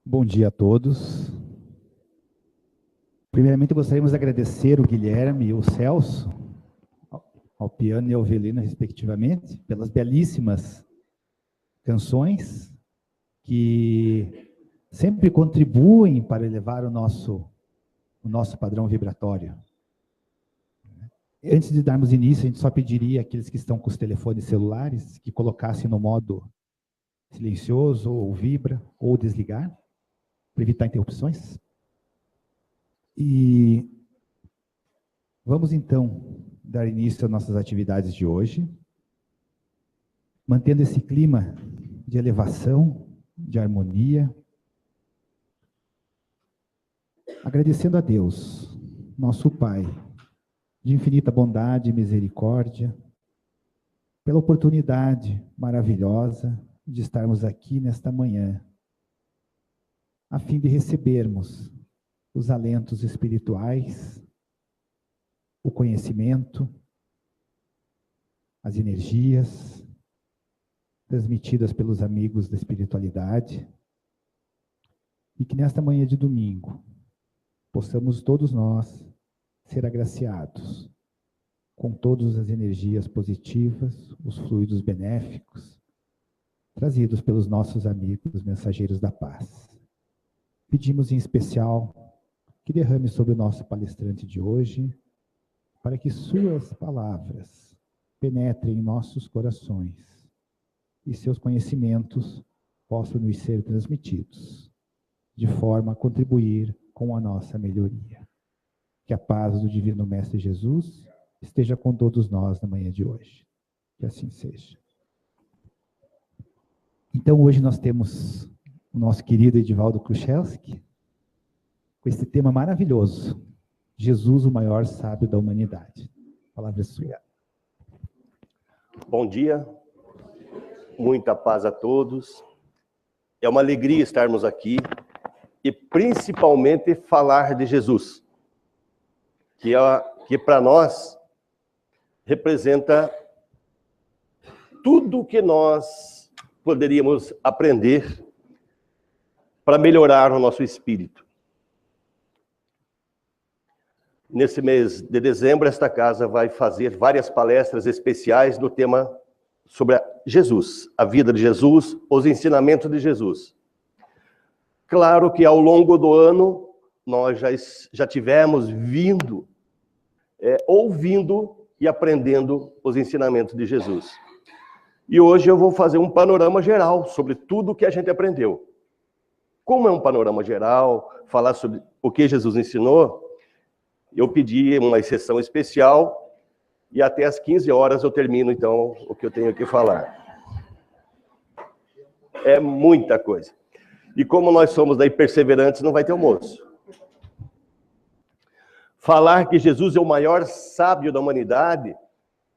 Bom dia a todos. Primeiramente, gostaríamos de agradecer o Guilherme e o Celso, ao piano e ao violino, respectivamente, pelas belíssimas canções que sempre contribuem para elevar o nosso padrão vibratório. Antes de darmos início, a gente só pediria àqueles que estão com os telefones celulares que colocassem no modo silencioso, ou vibra, ou desligar, para evitar interrupções. E vamos, então, dar início às nossas atividades de hoje, mantendo esse clima de elevação, de harmonia, agradecendo a Deus, nosso Pai, de infinita bondade e misericórdia, pela oportunidade maravilhosa de estarmos aqui nesta manhã, a fim de recebermos os alentos espirituais, o conhecimento, as energias transmitidas pelos amigos da espiritualidade, e que nesta manhã de domingo possamos todos nós ser agraciados com todas as energias positivas, os fluidos benéficos, trazidos pelos nossos amigos mensageiros da paz. Pedimos em especial que derrame sobre o nosso palestrante de hoje, para que suas palavras penetrem em nossos corações e seus conhecimentos possam nos ser transmitidos, de forma a contribuir com a nossa melhoria. Que a paz do Divino Mestre Jesus esteja com todos nós na manhã de hoje. Que assim seja. Então, hoje nós temos o nosso querido Edivaldo Kruszewski, com esse tema maravilhoso, Jesus, o maior sábio da humanidade. A palavra é sua. Bom dia, muita paz a todos. É uma alegria estarmos aqui e principalmente falar de Jesus, que para nós representa tudo que nós poderíamos aprender para melhorar o nosso espírito. Nesse mês de dezembro, esta casa vai fazer várias palestras especiais no tema sobre Jesus, a vida de Jesus, os ensinamentos de Jesus. Claro que ao longo do ano, nós já tivemos ouvindo e aprendendo os ensinamentos de Jesus. E hoje eu vou fazer um panorama geral sobre tudo o que a gente aprendeu. Como é um panorama geral, falar sobre o que Jesus ensinou, eu pedi uma sessão especial e até às 15 horas eu termino, então, o que eu tenho que falar. É muita coisa. E como nós somos daí perseverantes, não vai ter almoço. Falar que Jesus é o maior sábio da humanidade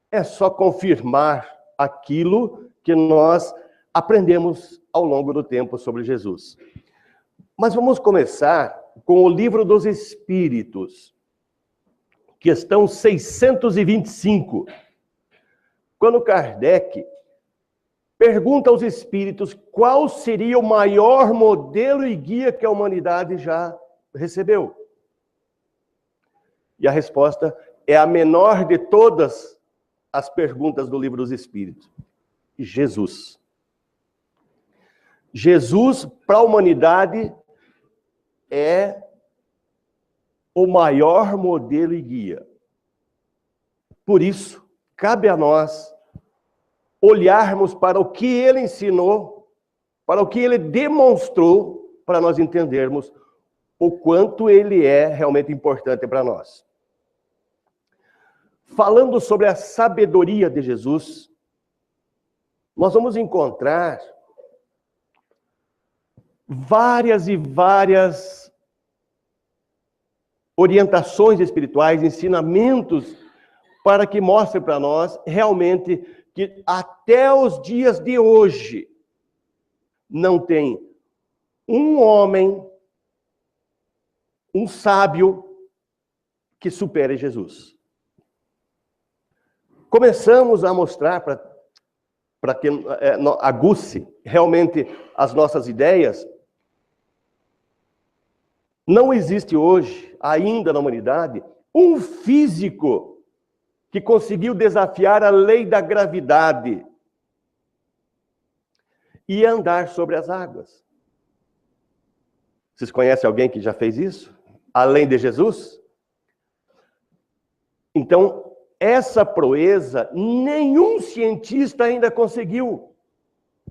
é só confirmar aquilo que nós aprendemos ao longo do tempo sobre Jesus. Mas vamos começar com o Livro dos Espíritos, questão 625. Quando Kardec pergunta aos espíritos qual seria o maior modelo e guia que a humanidade já recebeu. E a resposta é a menor de todas as perguntas do Livro dos Espíritos. Jesus. Jesus, para a humanidade, é o maior modelo e guia. Por isso, cabe a nós olharmos para o que ele ensinou, para o que ele demonstrou, para nós entendermos o quanto ele é realmente importante para nós. Falando sobre a sabedoria de Jesus, nós vamos encontrar várias e várias orientações espirituais, ensinamentos, para que mostre para nós realmente que até os dias de hoje não tem um homem, um sábio que supere Jesus. Começamos a mostrar para que aguce realmente as nossas ideias, Não existe hoje, ainda na humanidade, um físico que conseguiu desafiar a lei da gravidade e andar sobre as águas. Vocês conhecem alguém que já fez isso? Além de Jesus? Então, essa proeza, nenhum cientista ainda conseguiu.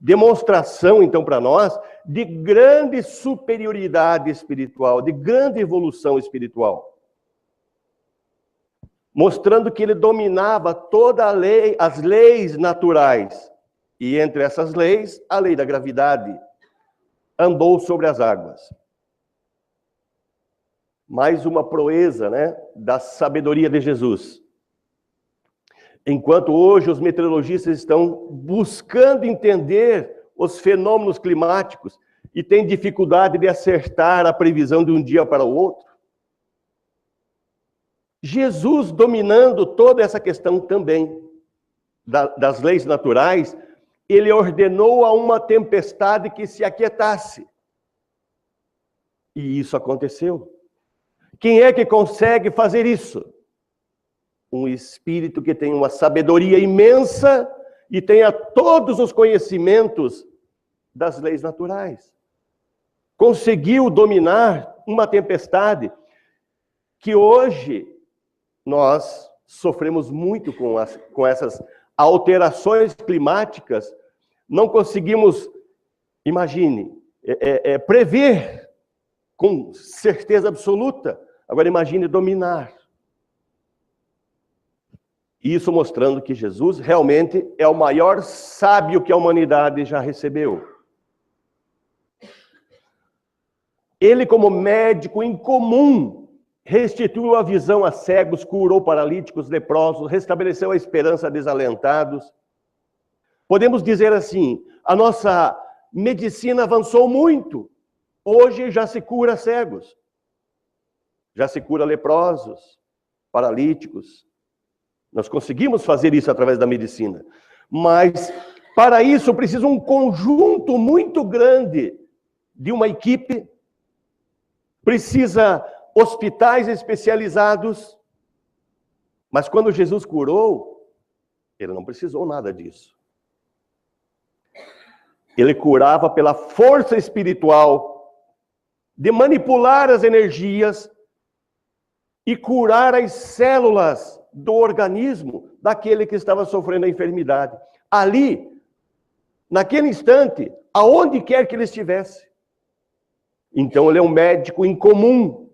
Demonstração, então, para nós, de grande superioridade espiritual, de grande evolução espiritual. Mostrando que ele dominava toda a lei, as leis naturais. E entre essas leis, a lei da gravidade. Andou sobre as águas. Mais uma proeza, né, da sabedoria de Jesus. Enquanto hoje os meteorologistas estão buscando entender os fenômenos climáticos e têm dificuldade de acertar a previsão de um dia para o outro, Jesus, dominando toda essa questão também das leis naturais, ele ordenou a uma tempestade que se aquietasse. E isso aconteceu. Quem é que consegue fazer isso? Um espírito que tem uma sabedoria imensa e tenha todos os conhecimentos das leis naturais. Conseguiu dominar uma tempestade que hoje nós sofremos muito com essas alterações climáticas. Não conseguimos, imagine, prever com certeza absoluta. Agora imagine dominar. Isso mostrando que Jesus realmente é o maior sábio que a humanidade já recebeu. Ele, como médico incomum, restituiu a visão a cegos, curou paralíticos, leprosos, restabeleceu a esperança a desalentados. Podemos dizer assim, a nossa medicina avançou muito. Hoje já se cura cegos, já se cura leprosos, paralíticos. Nós conseguimos fazer isso através da medicina. Mas, para isso, precisa um conjunto muito grande de uma equipe, precisa hospitais especializados. Mas quando Jesus curou, ele não precisou nada disso. Ele curava pela força espiritual de manipular as energias e curar as células do organismo daquele que estava sofrendo a enfermidade. Ali, naquele instante, aonde quer que ele estivesse. Então ele é um médico incomum,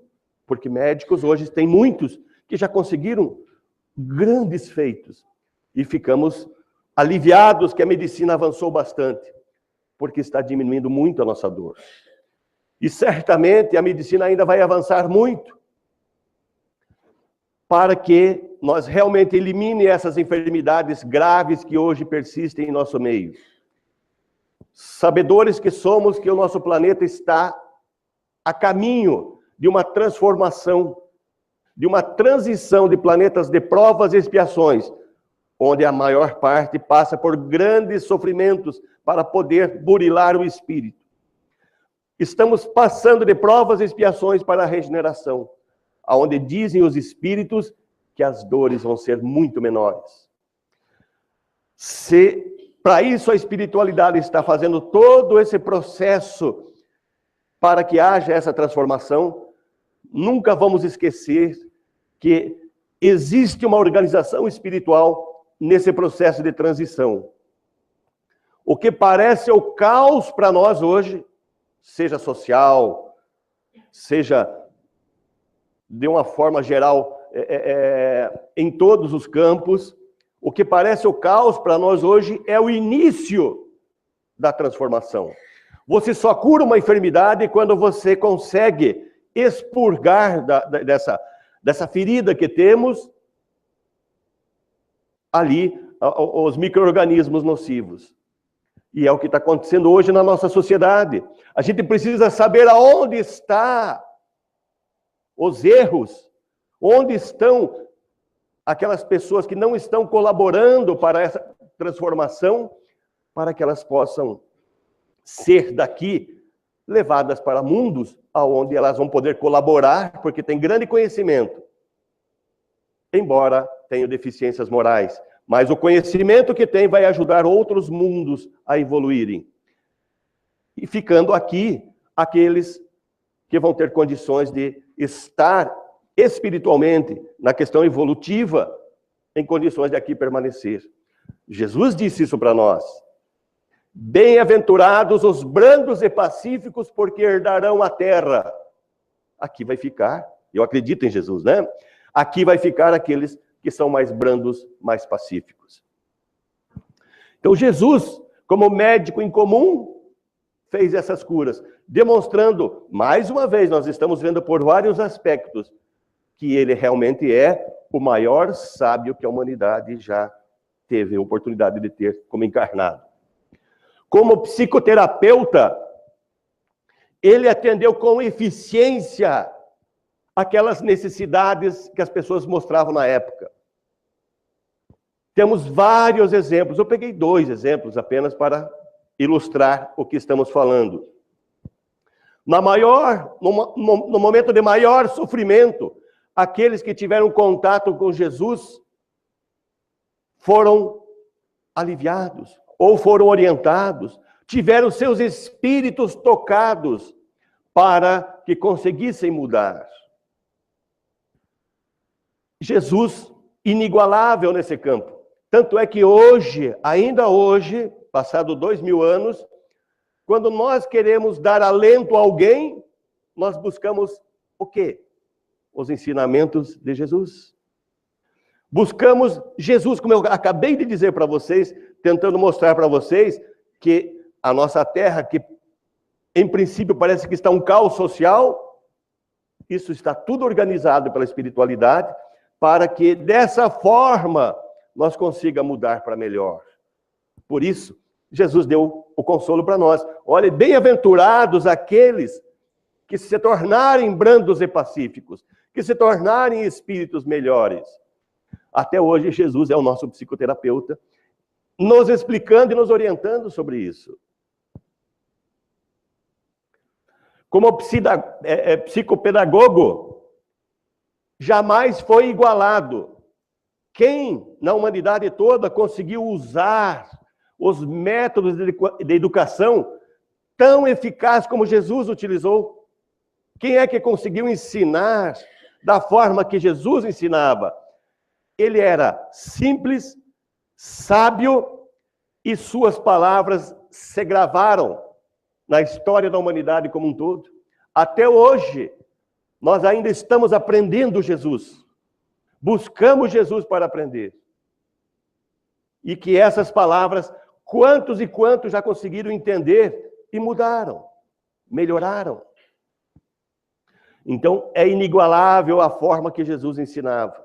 porque médicos hoje tem muitos que já conseguiram grandes feitos. E ficamos aliviados que a medicina avançou bastante, porque está diminuindo muito a nossa dor. E certamente a medicina ainda vai avançar muito, para que nós realmente elimine essas enfermidades graves que hoje persistem em nosso meio. Sabedores que somos que o nosso planeta está a caminho de uma transformação, de uma transição de planetas de provas e expiações, onde a maior parte passa por grandes sofrimentos para poder burilar o espírito. Estamos passando de provas e expiações para a regeneração, onde dizem os espíritos que as dores vão ser muito menores. Se para isso a espiritualidade está fazendo todo esse processo para que haja essa transformação, nunca vamos esquecer que existe uma organização espiritual nesse processo de transição. O que parece o caos para nós hoje, seja social, seja de uma forma geral, em todos os campos, o que parece o caos para nós hoje é o início da transformação. Você só cura uma enfermidade quando você consegue expurgar dessa ferida que temos ali os micro-organismos nocivos. E é o que está acontecendo hoje na nossa sociedade. A gente precisa saber aonde estão os erros, onde estão aquelas pessoas que não estão colaborando para essa transformação, para que elas possam ser daqui levadas para mundos onde elas vão poder colaborar, porque têm grande conhecimento, embora tenham deficiências morais. Mas o conhecimento que tem vai ajudar outros mundos a evoluírem. E ficando aqui, aqueles que vão ter condições de estar espiritualmente, na questão evolutiva, em condições de aqui permanecer. Jesus disse isso para nós. Bem-aventurados os brandos e pacíficos, porque herdarão a terra. Aqui vai ficar, eu acredito em Jesus, né? Aqui vai ficar aqueles que são mais brandos, mais pacíficos. Então Jesus, como médico em comum, fez essas curas, demonstrando, mais uma vez, nós estamos vendo por vários aspectos, que ele realmente é o maior sábio que a humanidade já teve a oportunidade de ter como encarnado. Como psicoterapeuta, ele atendeu com eficiência aquelas necessidades que as pessoas mostravam na época. Temos vários exemplos, eu peguei 2 exemplos apenas para ilustrar o que estamos falando. No momento de maior sofrimento, aqueles que tiveram contato com Jesus foram aliviados, ou foram orientados, tiveram seus espíritos tocados para que conseguissem mudar. Jesus, inigualável nesse campo. Tanto é que hoje, ainda hoje, passado 2000 anos, quando nós queremos dar alento a alguém, nós buscamos o quê? Os ensinamentos de Jesus. Buscamos Jesus, como eu acabei de dizer para vocês, tentando mostrar para vocês que a nossa terra, que em princípio parece que está um caos social, isso está tudo organizado pela espiritualidade, para que dessa forma nós consigamos mudar para melhor. Por isso, Jesus deu o consolo para nós. Olha, bem-aventurados aqueles que se tornarem brandos e pacíficos, que se tornarem espíritos melhores. Até hoje, Jesus é o nosso psicoterapeuta, nos explicando e nos orientando sobre isso. Como psicopedagogo, jamais foi igualado. Quem, na humanidade toda, conseguiu usar os métodos de educação tão eficazes como Jesus utilizou? Quem é que conseguiu ensinar da forma que Jesus ensinava? Ele era simples, sábio, e suas palavras se gravaram na história da humanidade como um todo. Até hoje, nós ainda estamos aprendendo Jesus. Buscamos Jesus para aprender. E que essas palavras, quantos e quantos já conseguiram entender e mudaram, melhoraram. Então, é inigualável a forma que Jesus ensinava.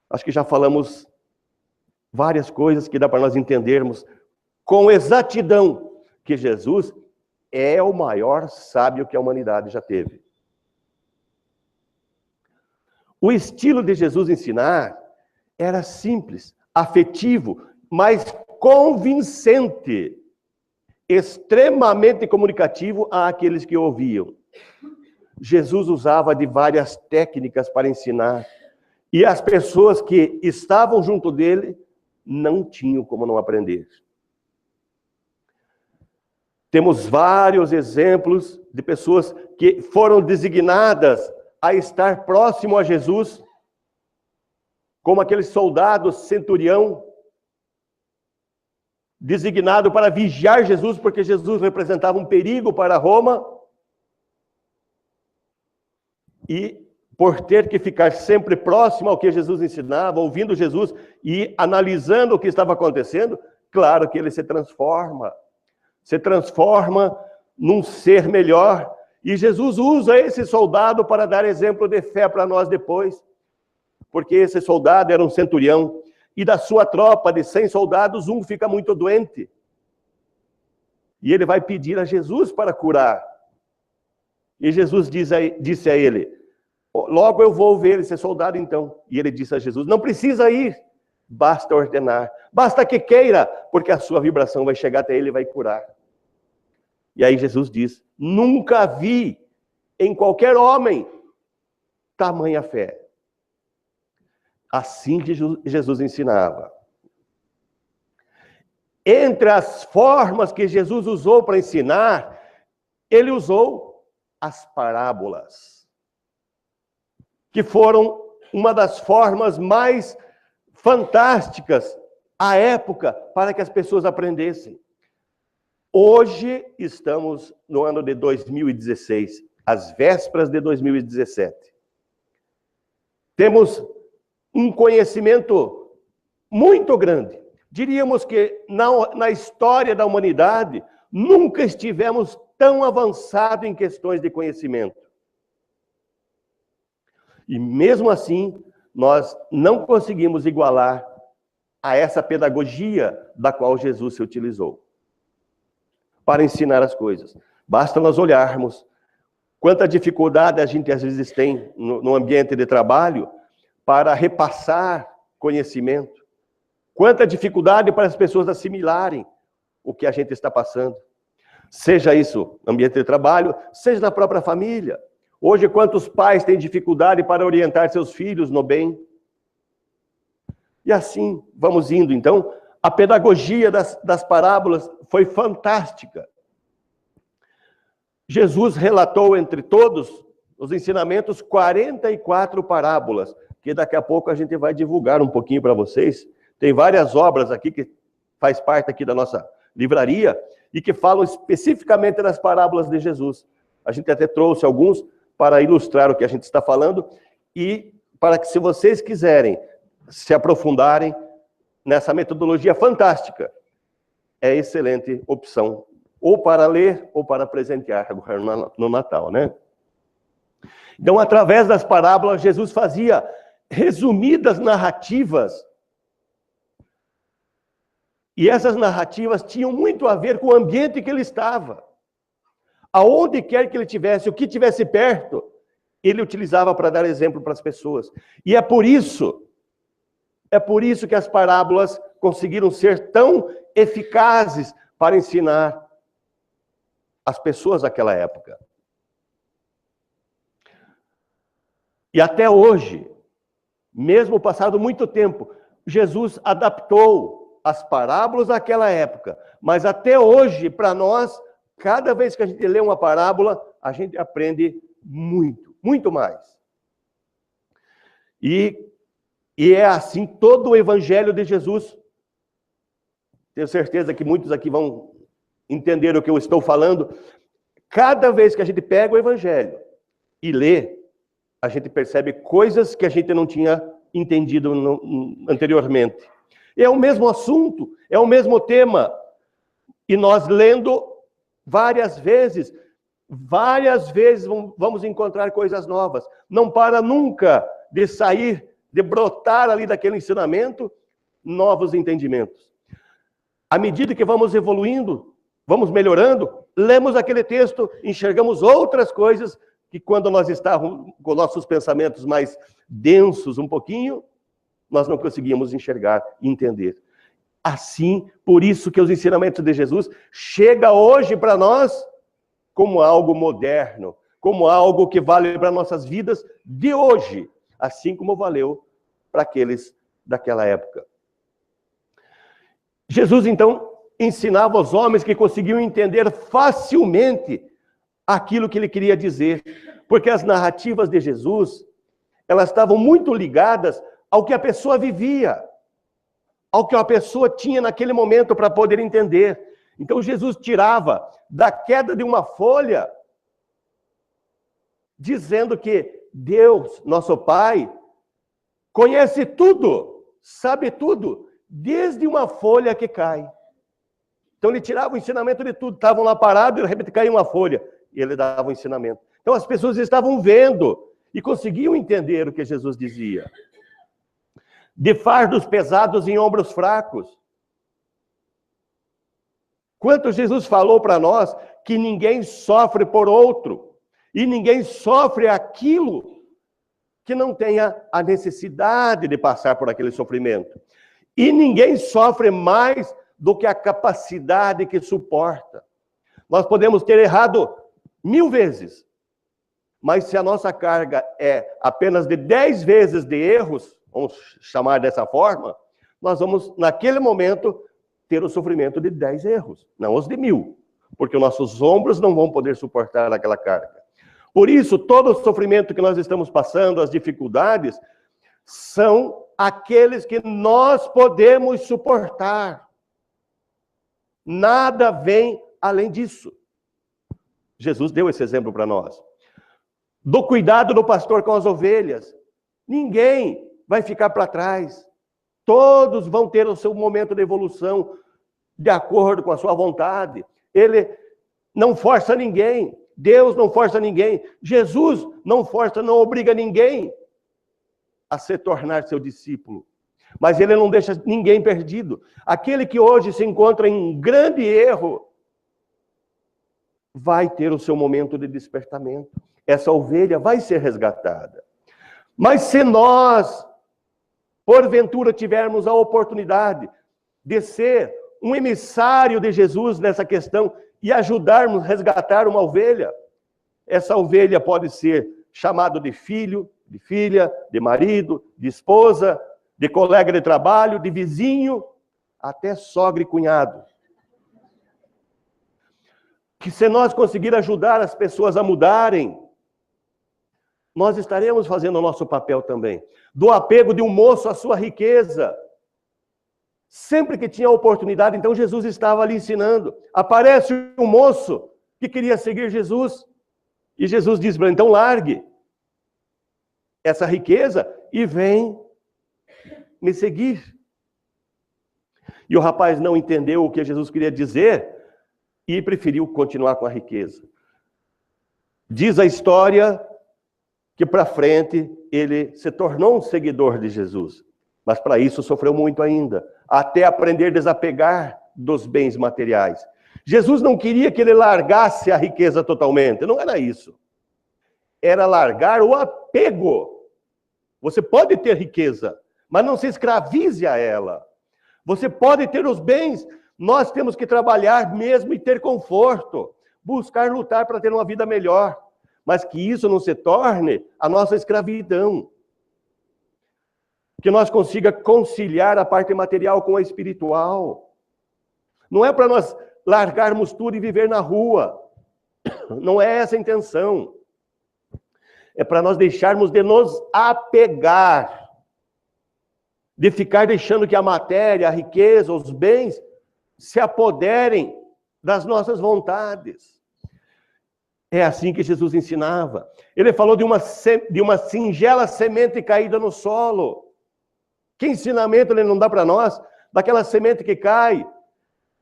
Acho que já falamos várias coisas que dá para nós entendermos com exatidão que Jesus é o maior sábio que a humanidade já teve. O estilo de Jesus ensinar era simples, afetivo, mas convincente, extremamente comunicativo àqueles que ouviam. Jesus usava de várias técnicas para ensinar, e as pessoas que estavam junto dele não tinham como não aprender. Temos vários exemplos de pessoas que foram designadas a estar próximo a Jesus, como aquele soldado centurião, designado para vigiar Jesus, porque Jesus representava um perigo para Roma, e por ter que ficar sempre próximo ao que Jesus ensinava, ouvindo Jesus e analisando o que estava acontecendo, claro que ele se transforma num ser melhor. E Jesus usa esse soldado para dar exemplo de fé para nós depois. Porque esse soldado era um centurião. E da sua tropa de 100 soldados, um fica muito doente. E ele vai pedir a Jesus para curar. E Jesus disse a ele, logo eu vou ver esse soldado então. E ele disse a Jesus, não precisa ir, basta ordenar. Basta que queira, porque a sua vibração vai chegar até ele e vai curar. E aí Jesus diz: nunca vi em qualquer homem tamanha fé. Assim que Jesus ensinava. Entre as formas que Jesus usou para ensinar, ele usou as parábolas, que foram uma das formas mais fantásticas à época para que as pessoas aprendessem. Hoje estamos no ano de 2016, às vésperas de 2017. Temos um conhecimento muito grande. Diríamos que na história da humanidade, nunca estivemos tão avançados em questões de conhecimento. E mesmo assim, nós não conseguimos igualar a essa pedagogia da qual Jesus se utilizou para ensinar as coisas. Basta nós olharmos quanta dificuldade a gente às vezes tem no ambiente de trabalho para repassar conhecimento. Quanta dificuldade para as pessoas assimilarem o que a gente está passando. Seja isso no ambiente de trabalho, seja na própria família. Hoje, quantos pais têm dificuldade para orientar seus filhos no bem? E assim, vamos indo. Então, a pedagogia das parábolas foi fantástica. Jesus relatou entre todos os ensinamentos 44 parábolas, que daqui a pouco a gente vai divulgar um pouquinho para vocês. Tem várias obras aqui que faz parte aqui da nossa livraria e que falam especificamente das parábolas de Jesus. A gente até trouxe alguns para ilustrar o que a gente está falando e para que, se vocês quiserem se aprofundarem nessa metodologia fantástica, é excelente opção, ou para ler ou para presentear agora no Natal, né? Então, através das parábolas, Jesus fazia resumidas narrativas. E essas narrativas tinham muito a ver com o ambiente que ele estava. Aonde quer que ele tivesse, o que tivesse perto, ele utilizava para dar exemplo para as pessoas. E é por isso que as parábolas conseguiram ser tão eficazes para ensinar as pessoas daquela época. E até hoje, mesmo passado muito tempo, Jesus adaptou as parábolas daquela época, mas até hoje, para nós, cada vez que a gente lê uma parábola, a gente aprende muito, muito mais. E é assim todo o evangelho de Jesus. Tenho certeza que muitos aqui vão entender o que eu estou falando. Cada vez que a gente pega o evangelho e lê, a gente percebe coisas que a gente não tinha entendido anteriormente. É o mesmo assunto, é o mesmo tema. E nós lendo várias vezes vamos encontrar coisas novas. Não para nunca de sair, de brotar ali daquele ensinamento, novos entendimentos. À medida que vamos evoluindo, vamos melhorando, lemos aquele texto, enxergamos outras coisas que quando nós estávamos com nossos pensamentos mais densos um pouquinho, nós não conseguimos enxergar e entender. Assim, por isso que os ensinamentos de Jesus chegam hoje para nós como algo moderno, como algo que vale para nossas vidas de hoje, assim como valeu para aqueles daquela época. Jesus, então, ensinava aos homens que conseguiam entender facilmente aquilo que ele queria dizer, porque as narrativas de Jesus, elas estavam muito ligadas ao que a pessoa vivia, ao que a pessoa tinha naquele momento para poder entender. Então Jesus tirava da queda de uma folha, dizendo que Deus, nosso Pai, conhece tudo, sabe tudo, desde uma folha que cai. Então ele tirava o ensinamento de tudo, estavam lá parados e de repente caía uma folha, e ele dava o ensinamento. Então as pessoas estavam vendo e conseguiam entender o que Jesus dizia. De fardos pesados em ombros fracos. Quanto Jesus falou para nós que ninguém sofre por outro, e ninguém sofre aquilo que não tenha a necessidade de passar por aquele sofrimento. E ninguém sofre mais do que a capacidade que suporta. Nós podemos ter errado 1000 vezes. Mas se a nossa carga é apenas de 10 vezes de erros, vamos chamar dessa forma, nós vamos, naquele momento, ter o sofrimento de 10 erros, não os de 1000. Porque os nossos ombros não vão poder suportar aquela carga. Por isso, todo o sofrimento que nós estamos passando, as dificuldades, são aqueles que nós podemos suportar. Nada vem além disso. Jesus deu esse exemplo para nós. Do cuidado do pastor com as ovelhas. Ninguém vai ficar para trás. Todos vão ter o seu momento de evolução de acordo com a sua vontade. Ele não força ninguém. Deus não força ninguém. Jesus não força, não obriga ninguém a se tornar seu discípulo. Mas ele não deixa ninguém perdido. Aquele que hoje se encontra em grande erro vai ter o seu momento de despertamento. Essa ovelha vai ser resgatada. Mas se nós, porventura, tivermos a oportunidade de ser um emissário de Jesus nessa questão e ajudarmos a resgatar uma ovelha, essa ovelha pode ser chamada de filho, de filha, de marido, de esposa, de colega de trabalho, de vizinho, até sogra e cunhado. Que se nós conseguir ajudar as pessoas a mudarem, nós estaremos fazendo o nosso papel também. Do apego de um moço à sua riqueza. Sempre que tinha oportunidade, então Jesus estava ali ensinando. Aparece um moço que queria seguir Jesus. E Jesus diz para ele, então largue essa riqueza e vem me seguir. E o rapaz não entendeu o que Jesus queria dizer e preferiu continuar com a riqueza. Diz a história que para frente ele se tornou um seguidor de Jesus. Mas para isso sofreu muito ainda, até aprender a desapegar dos bens materiais. Jesus não queria que ele largasse a riqueza totalmente, não era isso. Era largar o apego. Você pode ter riqueza, mas não se escravize a ela. Você pode ter os bens, nós temos que trabalhar mesmo e ter conforto, buscar lutar para ter uma vida melhor, mas que isso não se torne a nossa escravidão. Que nós consiga conciliar a parte material com a espiritual. Não é para nós largarmos tudo e viver na rua. Não é essa a intenção. É para nós deixarmos de nos apegar, de ficar deixando que a matéria, a riqueza, os bens se apoderem das nossas vontades. É assim que Jesus ensinava. Ele falou de uma singela semente caída no solo. Que ensinamento ele não dá para nós? Daquela semente que cai,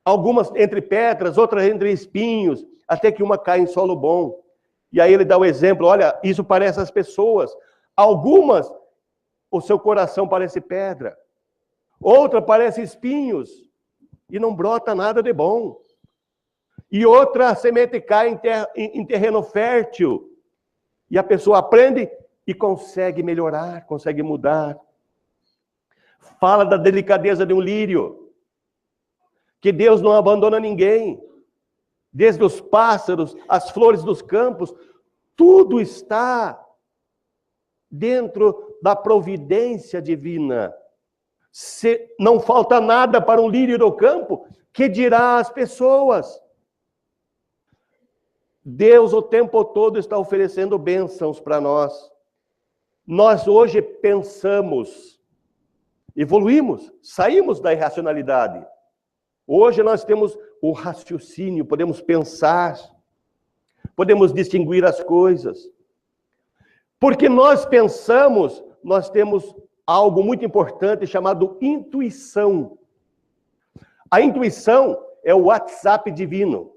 algumas entre pedras, outras entre espinhos, até que uma cai em solo bom. E aí ele dá o exemplo, olha, isso parece as pessoas. Algumas, o seu coração parece pedra. Outra parece espinhos e não brota nada de bom. E outra semente cai em terreno fértil. E a pessoa aprende e consegue melhorar, consegue mudar. Fala da delicadeza de um lírio. Que Deus não abandona ninguém. Desde os pássaros, as flores dos campos, tudo está dentro da providência divina. Se não falta nada para um lírio do campo, que dirá às pessoas? Deus o tempo todo está oferecendo bênçãos para nós. Nós hoje pensamos, evoluímos, saímos da irracionalidade. Hoje nós temos o raciocínio, podemos pensar, podemos distinguir as coisas. Porque nós pensamos, nós temos algo muito importante chamado intuição. A intuição é o WhatsApp divino.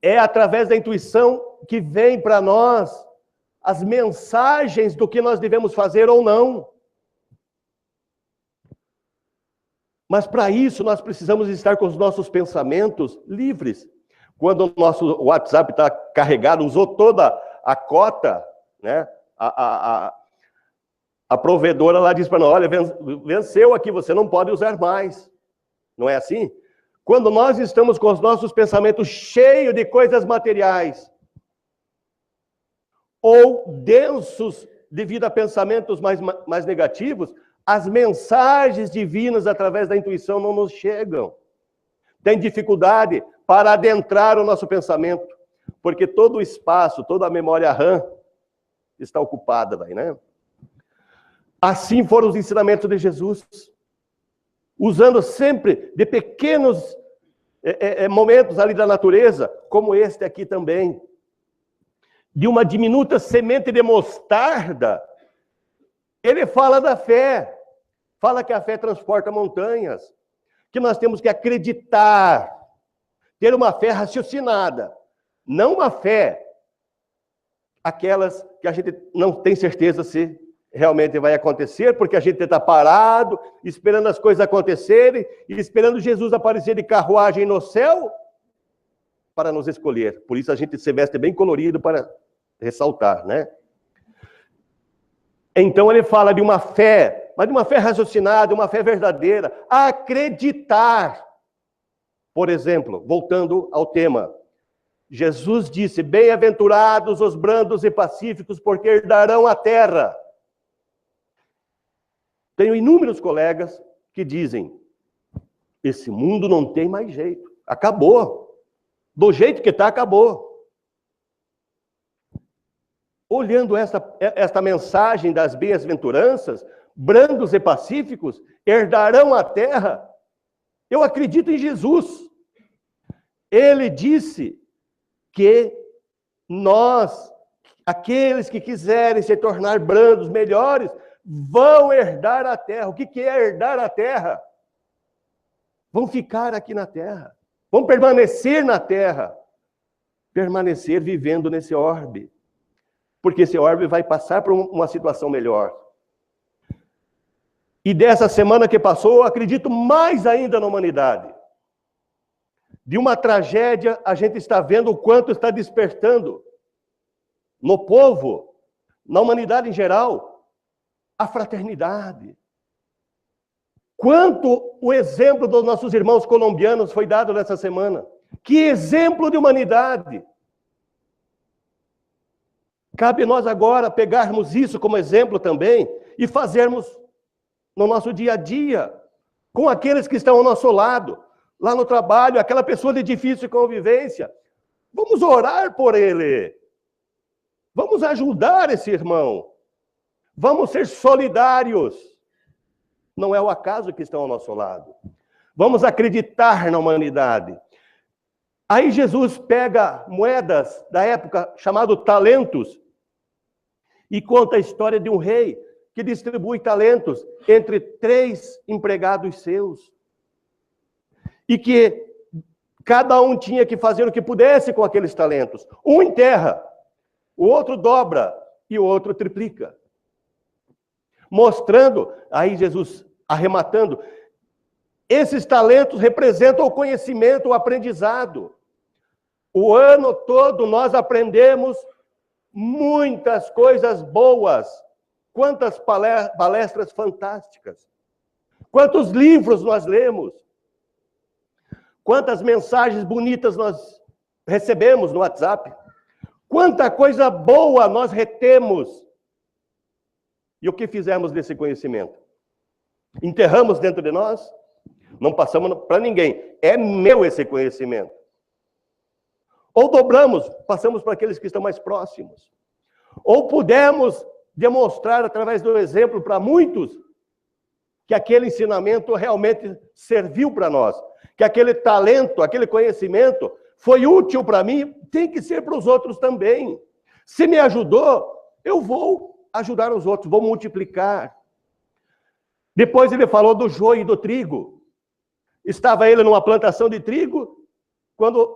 É através da intuição que vem para nós as mensagens do que nós devemos fazer ou não. Mas para isso nós precisamos estar com os nossos pensamentos livres. Quando o nosso WhatsApp está carregado, usou toda a cota, né? A provedora lá diz para nós, olha, venceu aqui, você não pode usar mais. Não é assim? quando nós estamos com os nossos pensamentos cheios de coisas materiais, ou densos devido a pensamentos mais negativos, as mensagens divinas através da intuição não nos chegam. Tem dificuldade para adentrar o nosso pensamento, porque todo o espaço, toda a memória RAM está ocupada, né? Assim foram os ensinamentos de Jesus, usando sempre de pequenos momentos ali da natureza, como este aqui também, de uma diminuta semente de mostarda. Ele fala da fé, fala que a fé transporta montanhas, que nós temos que acreditar, ter uma fé raciocinada, não uma fé, aquelas que a gente não tem certeza se realmente vai acontecer, porque a gente está parado, esperando as coisas acontecerem, e esperando Jesus aparecer de carruagem no céu, para nos escolher. Por isso a gente se veste bem colorido para ressaltar, né? Então ele fala de uma fé, mas de uma fé raciocinada, uma fé verdadeira, acreditar. Por exemplo, voltando ao tema, Jesus disse, bem-aventurados os brandos e pacíficos, porque herdarão a terra. Tenho inúmeros colegas que dizem, esse mundo não tem mais jeito, acabou. Do jeito que está, acabou. Olhando esta mensagem das bem-aventuranças, brandos e pacíficos, herdarão a terra, eu acredito em Jesus. Ele disse que nós, aqueles que quiserem se tornar brandos, melhores, vão herdar a terra. O que é herdar a terra? Vão ficar aqui na terra, vão permanecer na terra, permanecer vivendo nesse orbe. Porque esse orbe vai passar por uma situação melhor. E dessa semana que passou, eu acredito mais ainda na humanidade. De uma tragédia, a gente está vendo o quanto está despertando no povo, na humanidade em geral, a fraternidade. Quanto o exemplo dos nossos irmãos colombianos foi dado nessa semana. Que exemplo de humanidade! Cabe nós agora pegarmos isso como exemplo também e fazermos no nosso dia a dia, com aqueles que estão ao nosso lado, lá no trabalho, aquela pessoa de difícil convivência. Vamos orar por ele. Vamos ajudar esse irmão. Vamos ser solidários. Não é o acaso que estão ao nosso lado. Vamos acreditar na humanidade. Aí Jesus pega moedas da época, chamado talentos, e conta a história de um rei que distribui talentos entre 3 empregados seus. E que cada um tinha que fazer o que pudesse com aqueles talentos. Um enterra, o outro dobra e o outro triplica. Mostrando, aí Jesus arrematando, esses talentos representam o conhecimento, o aprendizado. O ano todo nós aprendemos muitas coisas boas. Quantas palestras fantásticas. Quantos livros nós lemos. Quantas mensagens bonitas nós recebemos no WhatsApp. Quanta coisa boa nós retemos. E o que fizemos desse conhecimento? Enterramos dentro de nós? Não passamos para ninguém. É meu esse conhecimento. Ou dobramos, passamos para aqueles que estão mais próximos. Ou pudemos demonstrar através do exemplo para muitos que aquele ensinamento realmente serviu para nós. Que aquele talento, aquele conhecimento foi útil para mim, tem que ser para os outros também. Se me ajudou, eu vou ajudar os outros, vou multiplicar. Depois ele falou do joio e do trigo. Estava ele numa plantação de trigo, quando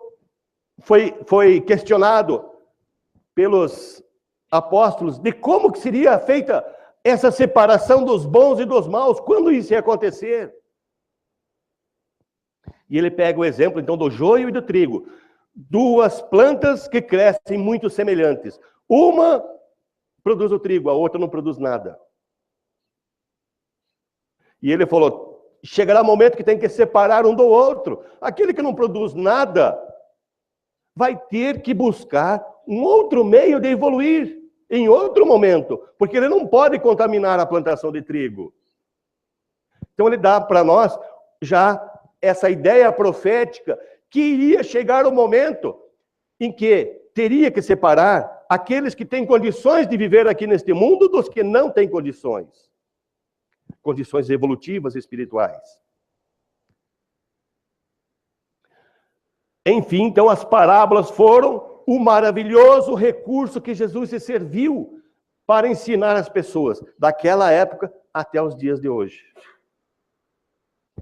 foi questionado pelos apóstolos de como que seria feita essa separação dos bons e dos maus, quando isso ia acontecer. E ele pega o exemplo, então, do joio e do trigo. 2 plantas que crescem muito semelhantes. Uma produz o trigo, a outra não produz nada. E ele falou, chegará um momento que tem que separar um do outro. Aquele que não produz nada vai ter que buscar um outro meio de evoluir em outro momento, porque ele não pode contaminar a plantação de trigo. Então ele dá para nós já essa ideia profética que iria chegar o momento em que teria que separar aqueles que têm condições de viver aqui neste mundo dos que não têm condições evolutivas e espirituais. Enfim, então as parábolas foram o maravilhoso recurso que Jesus se serviu para ensinar as pessoas daquela época até os dias de hoje.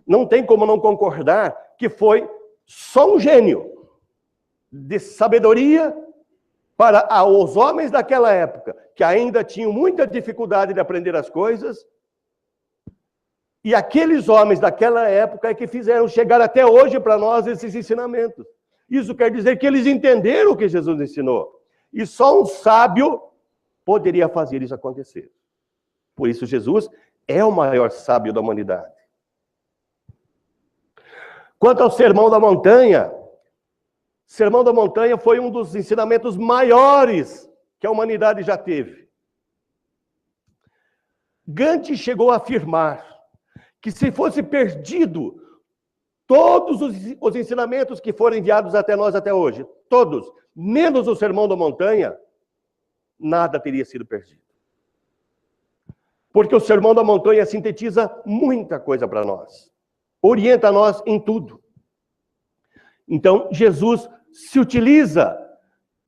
Não tem como não concordar que foi só um gênio de sabedoria para os homens daquela época, que ainda tinham muita dificuldade de aprender as coisas, e aqueles homens daquela época é que fizeram chegar até hoje para nós esses ensinamentos. Isso quer dizer que eles entenderam o que Jesus ensinou. E só um sábio poderia fazer isso acontecer. Por isso Jesus é o maior sábio da humanidade. Quanto ao Sermão da Montanha, o Sermão da Montanha foi um dos ensinamentos maiores que a humanidade já teve. Gandhi chegou a afirmar que se fosse perdido todos os ensinamentos que foram enviados até nós até hoje, todos, menos o Sermão da Montanha, nada teria sido perdido. Porque o Sermão da Montanha sintetiza muita coisa para nós, orienta nós em tudo. Então, Jesus se utiliza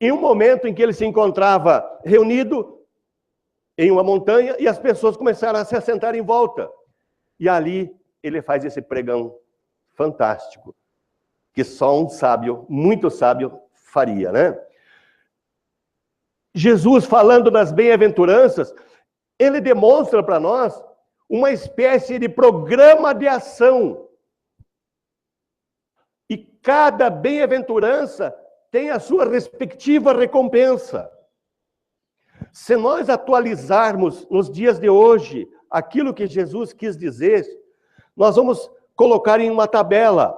em um momento em que ele se encontrava reunido em uma montanha e as pessoas começaram a se assentar em volta. E ali ele faz esse pregão fantástico, que só um sábio, muito sábio, faria, né? Jesus, falando das bem-aventuranças, ele demonstra para nós uma espécie de programa de ação. E cada bem-aventurança tem a sua respectiva recompensa. Se nós atualizarmos nos dias de hoje aquilo que Jesus quis dizer, nós vamos colocar em uma tabela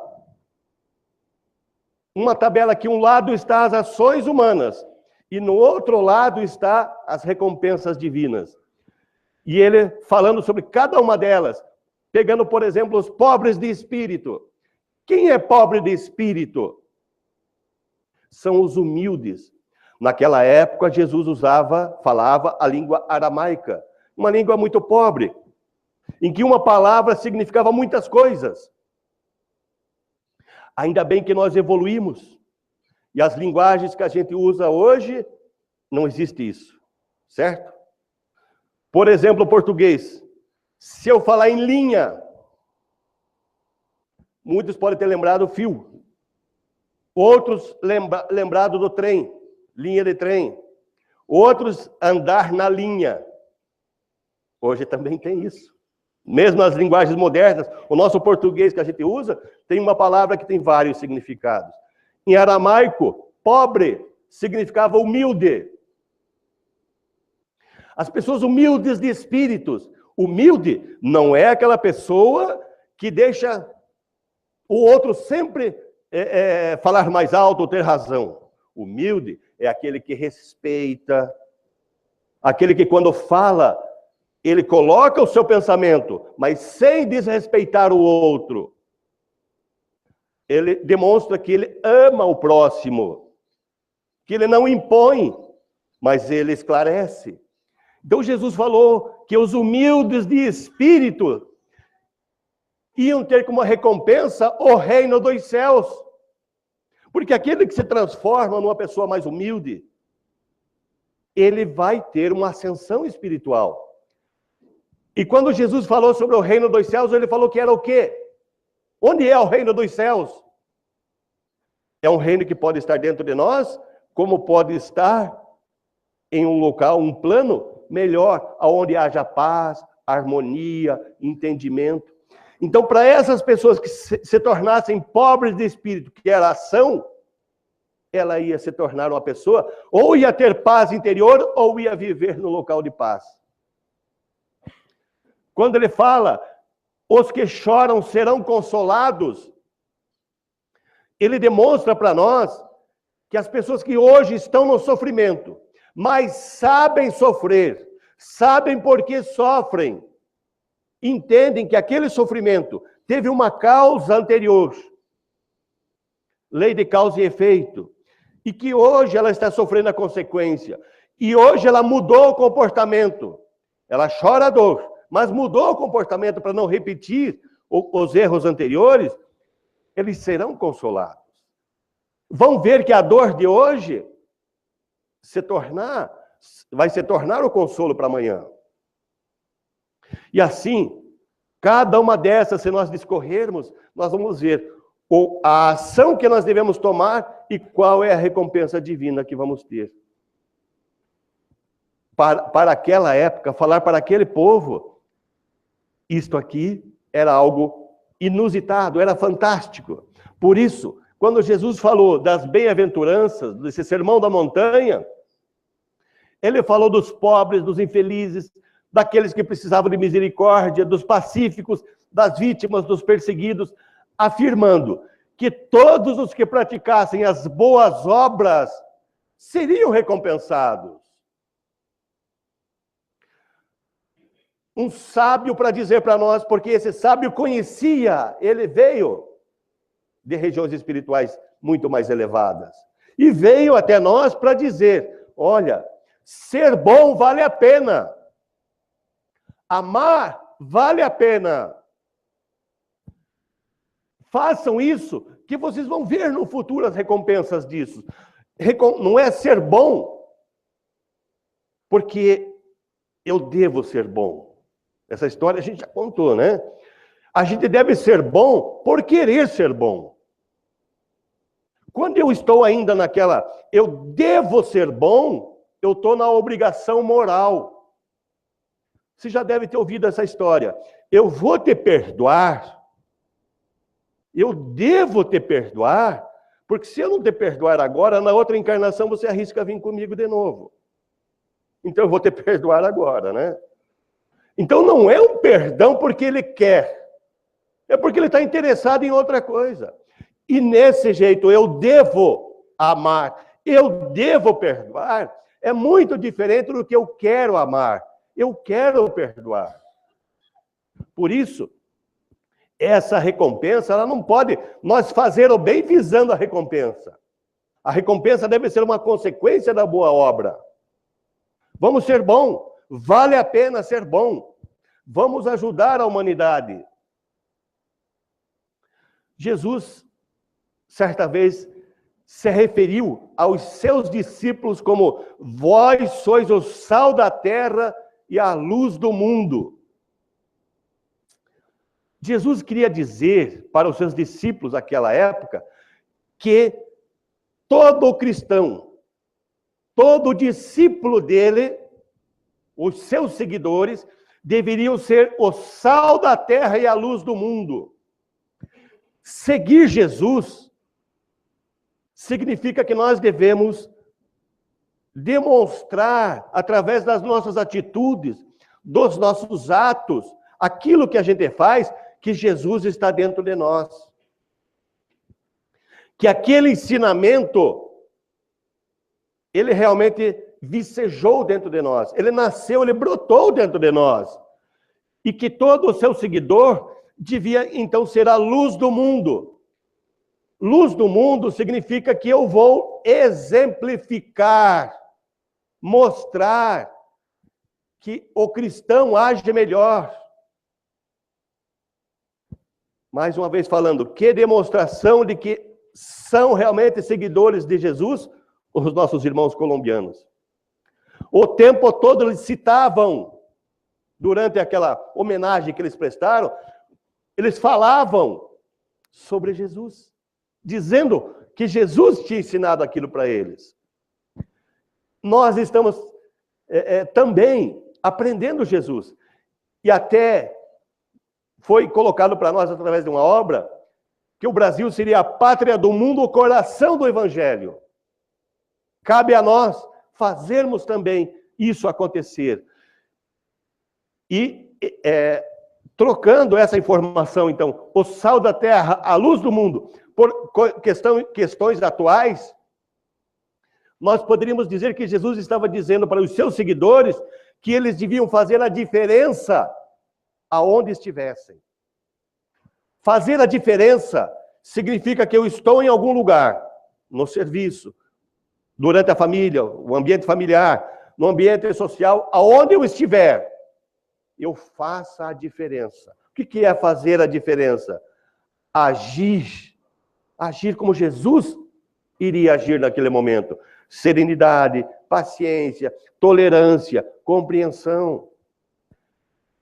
que um lado está as ações humanas e no outro lado está as recompensas divinas. E ele falando sobre cada uma delas, pegando, por exemplo, os pobres de espírito. Quem é pobre de espírito? São os humildes. Naquela época, Jesus falava a língua aramaica, uma língua muito pobre, em que uma palavra significava muitas coisas. Ainda bem que nós evoluímos. E as linguagens que a gente usa hoje, não existe isso, certo? Por exemplo, o português. Se eu falar em linha, muitos podem ter lembrado o fio. Outros lembrado do trem, linha de trem. Outros andar na linha. Hoje também tem isso. Mesmo nas linguagens modernas, o nosso português que a gente usa, tem uma palavra que tem vários significados. Em aramaico, pobre significava humilde. As pessoas humildes de espíritos. Humilde não é aquela pessoa que deixa o outro sempre falar mais alto ou ter razão. Humilde é aquele que respeita, aquele que quando fala, ele coloca o seu pensamento, mas sem desrespeitar o outro. Ele demonstra que ele ama o próximo, que ele não impõe, mas ele esclarece. Então Jesus falou que os humildes de espírito iam ter como recompensa o reino dos céus. Porque aquele que se transforma numa pessoa mais humilde, ele vai ter uma ascensão espiritual. E quando Jesus falou sobre o reino dos céus, ele falou que era o quê? Onde é o reino dos céus? É um reino que pode estar dentro de nós, como pode estar em um local, um plano melhor, onde haja paz, harmonia, entendimento. Então, para essas pessoas que se tornassem pobres de espírito, que era ação, ela ia se tornar uma pessoa, ou ia ter paz interior, ou ia viver no local de paz. Quando ele fala os que choram serão consolados. Ele demonstra para nós que as pessoas que hoje estão no sofrimento, mas sabem sofrer, sabem por que sofrem, entendem que aquele sofrimento teve uma causa anterior, lei de causa e efeito, e que hoje ela está sofrendo a consequência, e hoje ela mudou o comportamento, ela chora a dor, mas mudou o comportamento para não repetir os erros anteriores, eles serão consolados. Vão ver que a dor de hoje vai se tornar o consolo para amanhã. E assim, cada uma dessas, se nós discorrermos, nós vamos ver a ação que nós devemos tomar e qual é a recompensa divina que vamos ter. Para aquela época, falar para aquele povo, isto aqui era algo inusitado, era fantástico. Por isso, quando Jesus falou das bem-aventuranças, desse sermão da montanha, ele falou dos pobres, dos infelizes, daqueles que precisavam de misericórdia, dos pacíficos, das vítimas, dos perseguidos, afirmando que todos os que praticassem as boas obras seriam recompensados. Um sábio para dizer para nós, porque esse sábio conhecia, ele veio de regiões espirituais muito mais elevadas. E veio até nós para dizer, olha, ser bom vale a pena. Amar vale a pena. Façam isso, que vocês vão ver no futuro as recompensas disso. Não é ser bom, porque eu devo ser bom. Essa história a gente já contou, né? A gente deve ser bom por querer ser bom. Quando eu estou ainda naquela, eu devo ser bom, eu estou na obrigação moral. Você já deve ter ouvido essa história. Eu vou te perdoar, eu devo te perdoar, porque se eu não te perdoar agora, na outra encarnação você arrisca vir comigo de novo. Então eu vou te perdoar agora, né? Então não é um perdão porque ele quer, é porque ele está interessado em outra coisa. E nesse jeito, eu devo amar, eu devo perdoar, é muito diferente do que eu quero amar, eu quero perdoar. Por isso, essa recompensa, ela não pode nós fazer o bem visando a recompensa. A recompensa deve ser uma consequência da boa obra. Vamos ser bom, vale a pena ser bom. Vamos ajudar a humanidade. Jesus, certa vez, se referiu aos seus discípulos como vós sois o sal da terra e a luz do mundo. Jesus queria dizer para os seus discípulos naquela época que todo cristão, todo discípulo dele, os seus seguidores, deveriam ser o sal da terra e a luz do mundo. Seguir Jesus significa que nós devemos demonstrar, através das nossas atitudes, dos nossos atos, aquilo que a gente faz, que Jesus está dentro de nós. Que aquele ensinamento, ele realmente vicejou dentro de nós. Ele nasceu, ele brotou dentro de nós. E que todo o seu seguidor devia, então, ser a luz do mundo. Luz do mundo significa que eu vou exemplificar, mostrar que o cristão age melhor. Mais uma vez falando, que demonstração de que são realmente seguidores de Jesus os nossos irmãos colombianos. O tempo todo eles citavam, durante aquela homenagem que eles prestaram, eles falavam sobre Jesus, dizendo que Jesus tinha ensinado aquilo para eles. Nós estamos também aprendendo Jesus. E até foi colocado para nós, através de uma obra, que o Brasil seria a pátria do mundo, o coração do Evangelho. Cabe a nós fazermos também isso acontecer. E trocando essa informação, então, o sal da terra, a luz do mundo, por questões atuais, nós poderíamos dizer que Jesus estava dizendo para os seus seguidores que eles deviam fazer a diferença aonde estivessem. Fazer a diferença significa que eu estou em algum lugar, no serviço, durante a família, o ambiente familiar, no ambiente social, aonde eu estiver, eu faça a diferença. O que é fazer a diferença? Agir como Jesus iria agir naquele momento. Serenidade, paciência, tolerância, compreensão.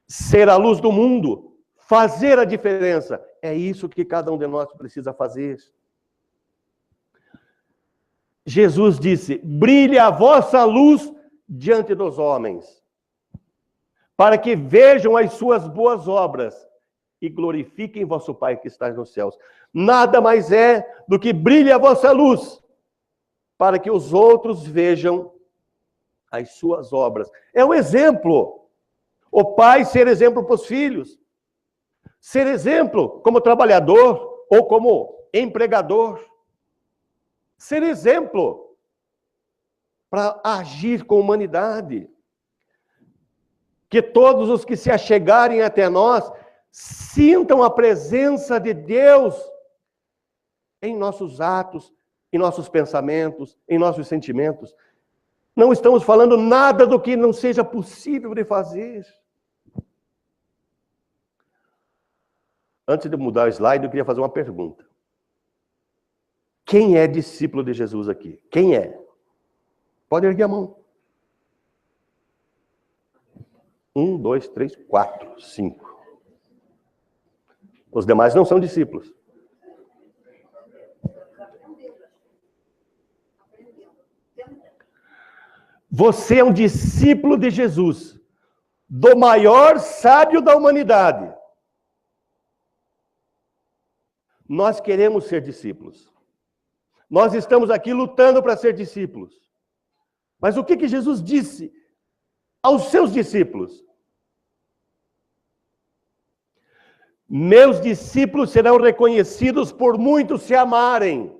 Ser a luz do mundo, fazer a diferença. É isso que cada um de nós precisa fazer. Jesus disse: brilhe a vossa luz diante dos homens, para que vejam as suas boas obras e glorifiquem vosso Pai que está nos céus. Nada mais é do que brilhe a vossa luz, para que os outros vejam as suas obras. É um exemplo. O pai ser exemplo para os filhos. Ser exemplo como trabalhador ou como empregador. Ser exemplo para agir com humanidade. Que todos os que se achegarem até nós sintam a presença de Deus em nossos atos, em nossos pensamentos, em nossos sentimentos. Não estamos falando nada do que não seja possível de fazer. Antes de mudar o slide, eu queria fazer uma pergunta. Quem é discípulo de Jesus aqui? Quem é? Pode erguer a mão. 1, 2, 3, 4, 5. Os demais não são discípulos. Você é um discípulo de Jesus, do maior sábio da humanidade. Nós queremos ser discípulos. Nós estamos aqui lutando para ser discípulos. Mas o que Jesus disse aos seus discípulos? Meus discípulos serão reconhecidos por muitos se amarem.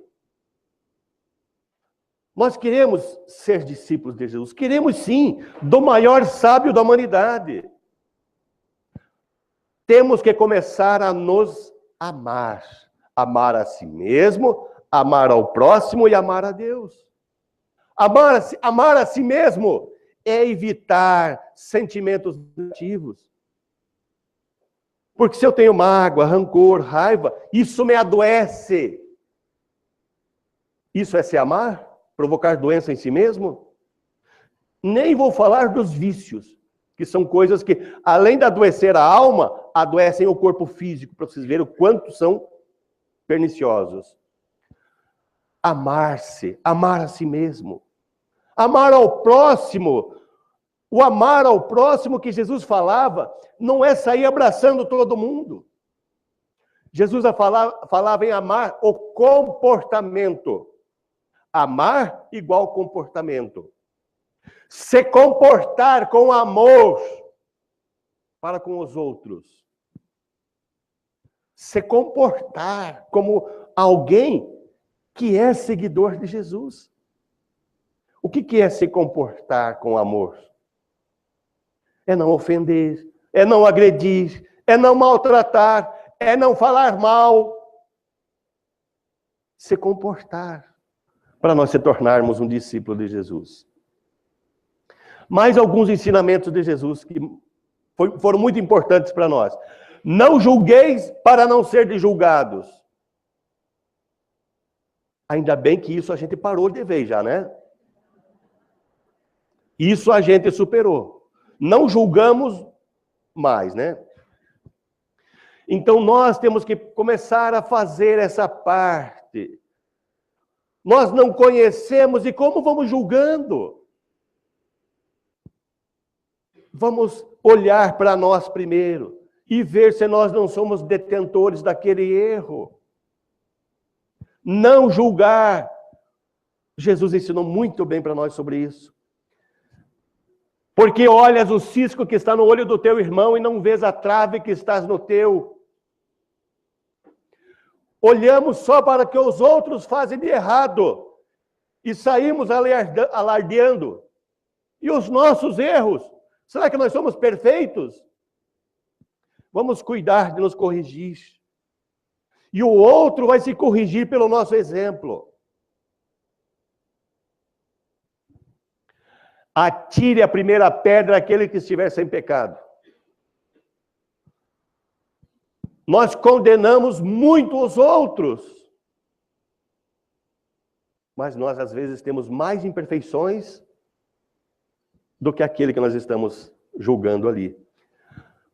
Nós queremos ser discípulos de Jesus. Queremos sim, do maior sábio da humanidade. Temos que começar a nos amar. Amar a si mesmo, amar ao próximo e amar a Deus. Amar a si mesmo é evitar sentimentos negativos. Porque se eu tenho mágoa, rancor, raiva, isso me adoece. Isso é se amar? Provocar doença em si mesmo? Nem vou falar dos vícios, que são coisas que, além de adoecer a alma, adoecem o corpo físico, para vocês verem o quanto são perniciosos. Amar-se, amar a si mesmo. Amar ao próximo. O amar ao próximo que Jesus falava não é sair abraçando todo mundo. Jesus falava em amar o comportamento. Amar igual comportamento. Se comportar com amor para com os outros. Se comportar como alguém que é seguidor de Jesus. O que é se comportar com amor? É não ofender, é não agredir, é não maltratar, é não falar mal. Se comportar para nós se tornarmos um discípulo de Jesus. Mais alguns ensinamentos de Jesus que foram muito importantes para nós. Não julgueis para não ser julgados. Ainda bem que isso a gente parou de ver já, né? Isso a gente superou. Não julgamos mais, né? Então nós temos que começar a fazer essa parte. Nós não conhecemos e como vamos julgando? Vamos olhar para nós primeiro e ver se nós não somos detentores daquele erro. Não julgar. Jesus ensinou muito bem para nós sobre isso. Porque olhas o cisco que está no olho do teu irmão e não vês a trave que estás no teu. Olhamos só para o que os outros fazem de errado e saímos alardeando. E os nossos erros? Será que nós somos perfeitos? Vamos cuidar de nos corrigir. E o outro vai se corrigir pelo nosso exemplo. Atire a primeira pedra àquele que estiver sem pecado. Nós condenamos muito os outros. Mas nós, às vezes, temos mais imperfeições do que aquele que nós estamos julgando ali.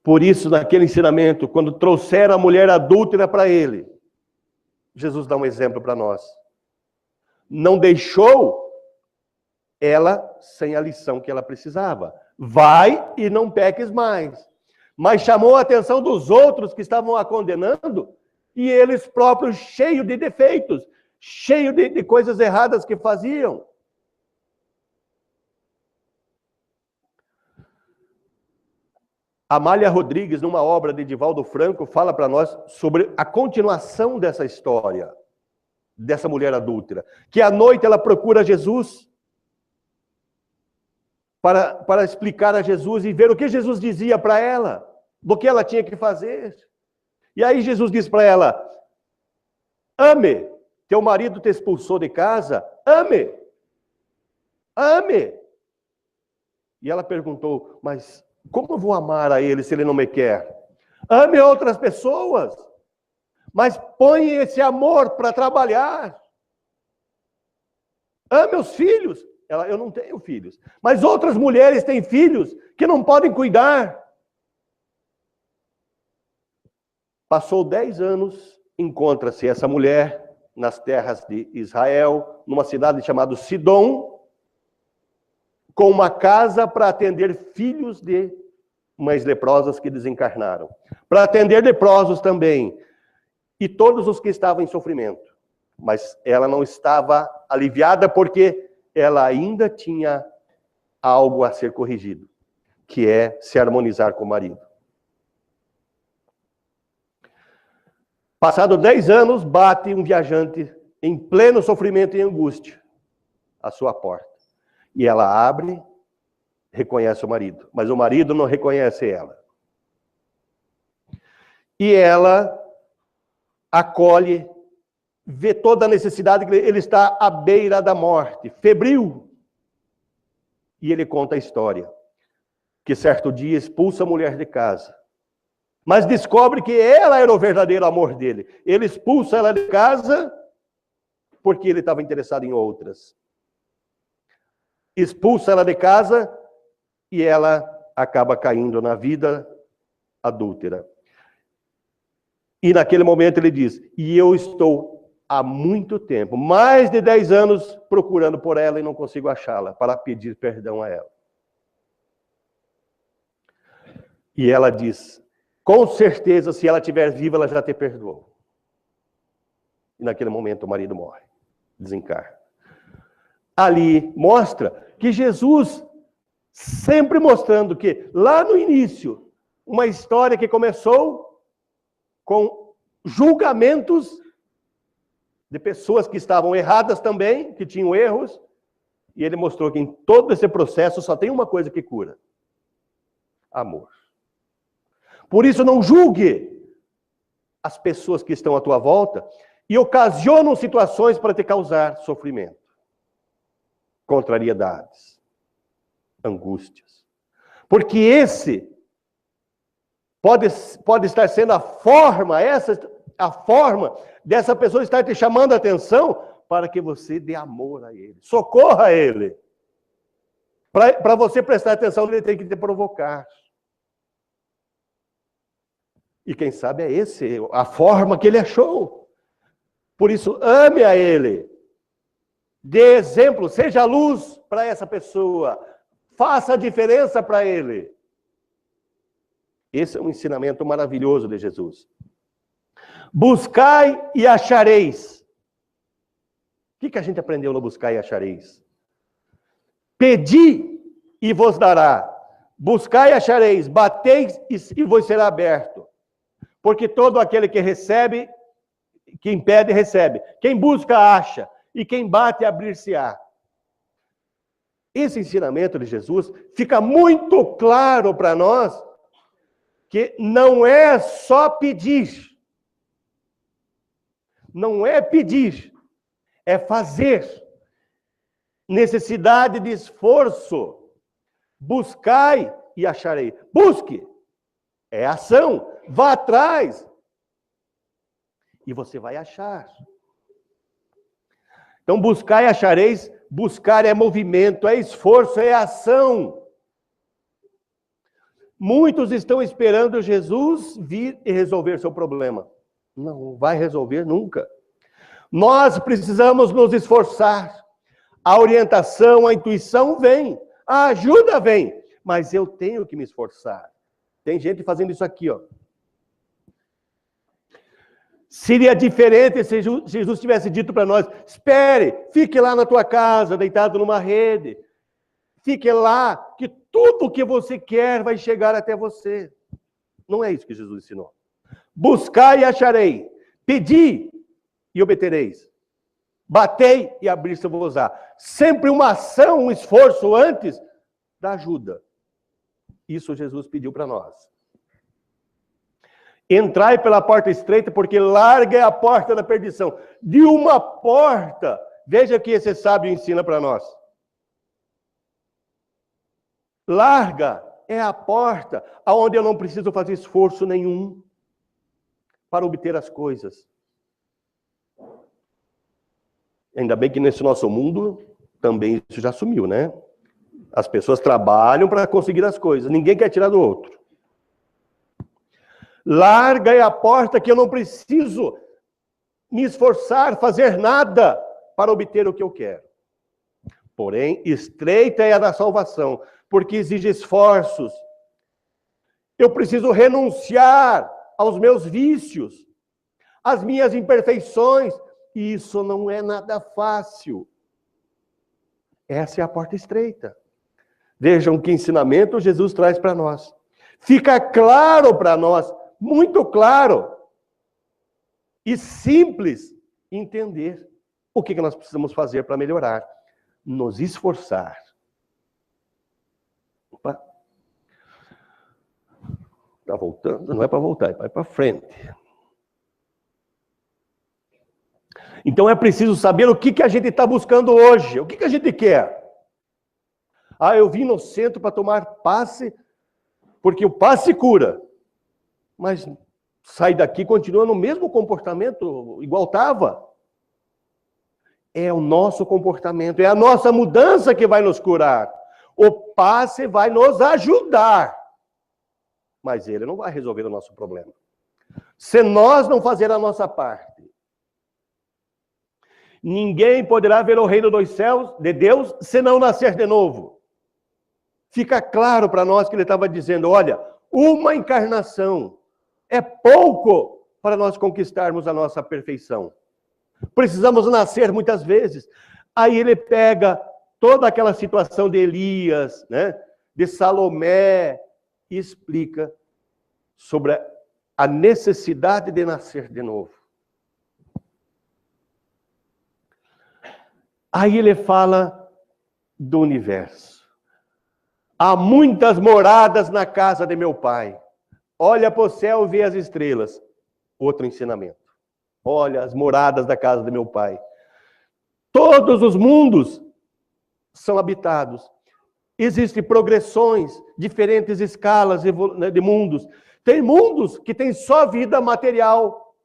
Por isso, naquele ensinamento, quando trouxeram a mulher adúltera para ele, Jesus dá um exemplo para nós. Não deixou ela sem a lição que ela precisava. Vai e não peques mais. Mas chamou a atenção dos outros que estavam a condenando, e eles próprios cheios de defeitos, cheios de coisas erradas que faziam. Amália Rodrigues, numa obra de Divaldo Franco, fala para nós sobre a continuação dessa história, dessa mulher adúltera, que à noite ela procura Jesus para explicar a Jesus e ver o que Jesus dizia para ela, do que ela tinha que fazer. E aí Jesus diz para ela: ame, teu marido te expulsou de casa, ame, ame. E ela perguntou: mas como eu vou amar a ele se ele não me quer? Ame outras pessoas, mas põe esse amor para trabalhar. Ame os filhos. Eu não tenho filhos, mas outras mulheres têm filhos que não podem cuidar. Passou 10 anos, encontra-se essa mulher nas terras de Israel, numa cidade chamada Sidom, com uma casa para atender filhos de mães leprosas que desencarnaram, para atender leprosos também, e todos os que estavam em sofrimento. Mas ela não estava aliviada porque ela ainda tinha algo a ser corrigido, que é se harmonizar com o marido. Passado 10 anos, bate um viajante em pleno sofrimento e angústia à sua porta. E ela abre, reconhece o marido, mas o marido não reconhece ela. E ela acolhe, vê toda a necessidade, que ele está à beira da morte, febril. E ele conta a história, que certo dia expulsa a mulher de casa, mas descobre que ela era o verdadeiro amor dele. Ele expulsa ela de casa porque ele estava interessado em outras. Expulsa ela de casa e ela acaba caindo na vida adúltera. E naquele momento ele diz: e eu estou há muito tempo, mais de 10 anos, procurando por ela e não consigo achá-la, para pedir perdão a ela. E ela diz: com certeza, se ela estiver viva, ela já te perdoou. E naquele momento o marido morre, desencarna. Ali mostra que Jesus, sempre mostrando que lá no início, uma história que começou com julgamentos de pessoas que estavam erradas também, que tinham erros, e ele mostrou que em todo esse processo só tem uma coisa que cura: amor. Por isso não julgue as pessoas que estão à tua volta e ocasionam situações para te causar sofrimento, contrariedades, angústias. Porque esse pode estar sendo a forma dessa pessoa estar te chamando a atenção para que você dê amor a ele, socorra ele. Para você prestar atenção, ele tem que te provocar. E quem sabe é esse a forma que ele achou. Por isso, ame a ele. Dê exemplo, seja luz para essa pessoa. Faça a diferença para ele. Esse é um ensinamento maravilhoso de Jesus. Buscai e achareis. O que a gente aprendeu no buscai e achareis? Pedi e vos dará. Buscai e achareis, bateis e vos será aberto. Porque todo aquele que recebe, quem pede, recebe. Quem busca, acha. E quem bate, abrir-se-á. Esse ensinamento de Jesus fica muito claro para nós que não é só pedir. Não é pedir, é fazer. Necessidade de esforço. Buscai e acharei. Busque. É ação. Vá atrás. E você vai achar. Então, buscai e achareis. Buscar é movimento, é esforço, é ação. Muitos estão esperando Jesus vir e resolver seu problema. Não vai resolver nunca. Nós precisamos nos esforçar. A orientação, a intuição vem. A ajuda vem, mas eu tenho que me esforçar. Tem gente fazendo isso aqui, ó. Seria diferente se Jesus tivesse dito para nós, espere, fique lá na tua casa, deitado numa rede. Fique lá, que tudo o que você quer vai chegar até você. Não é isso que Jesus ensinou. Buscai e acharei. Pedi e obtereis. Batei e abrir-se-vos-á. Sempre uma ação, um esforço antes da ajuda. Isso Jesus pediu para nós. Entrai pela porta estreita, porque larga é a porta da perdição. De uma porta, veja o que esse sábio ensina para nós. Larga é a porta aonde eu não preciso fazer esforço nenhum para obter as coisas. Ainda bem que nesse nosso mundo também isso já sumiu, né? As pessoas trabalham para conseguir as coisas. Ninguém quer tirar do outro. Larga é a porta que eu não preciso me esforçar, fazer nada para obter o que eu quero. Porém, estreita é a da salvação, porque exige esforços. Eu preciso renunciar aos meus vícios, às minhas imperfeições, e isso não é nada fácil. Essa é a porta estreita. Vejam que ensinamento Jesus traz para nós. Fica claro para nós, muito claro e simples entender o que nós precisamos fazer para melhorar. Nos esforçar. Opa. Está voltando? Não é para voltar, é para frente. Então é preciso saber o que a gente está buscando hoje. O que a gente quer? Ah, eu vim no centro para tomar passe, porque o passe cura. Mas sai daqui e continua no mesmo comportamento, igual estava. É o nosso comportamento, é a nossa mudança que vai nos curar. O passe vai nos ajudar. Mas ele não vai resolver o nosso problema. Se nós não fazer a nossa parte, ninguém poderá ver o reino dos céus, de Deus, se não nascer de novo. Fica claro para nós que ele estava dizendo, olha, uma encarnação é pouco para nós conquistarmos a nossa perfeição. Precisamos nascer muitas vezes. Aí ele pega toda aquela situação de Elias, né, de Salomé, e explica sobre a necessidade de nascer de novo. Aí ele fala do universo. Há muitas moradas na casa de meu pai. Olha para o céu e vê as estrelas. Outro ensinamento. Olha as moradas da casa de meu pai. Todos os mundos são habitados. Existem progressões, diferentes escalas de mundos. Tem mundos que têm só vida material.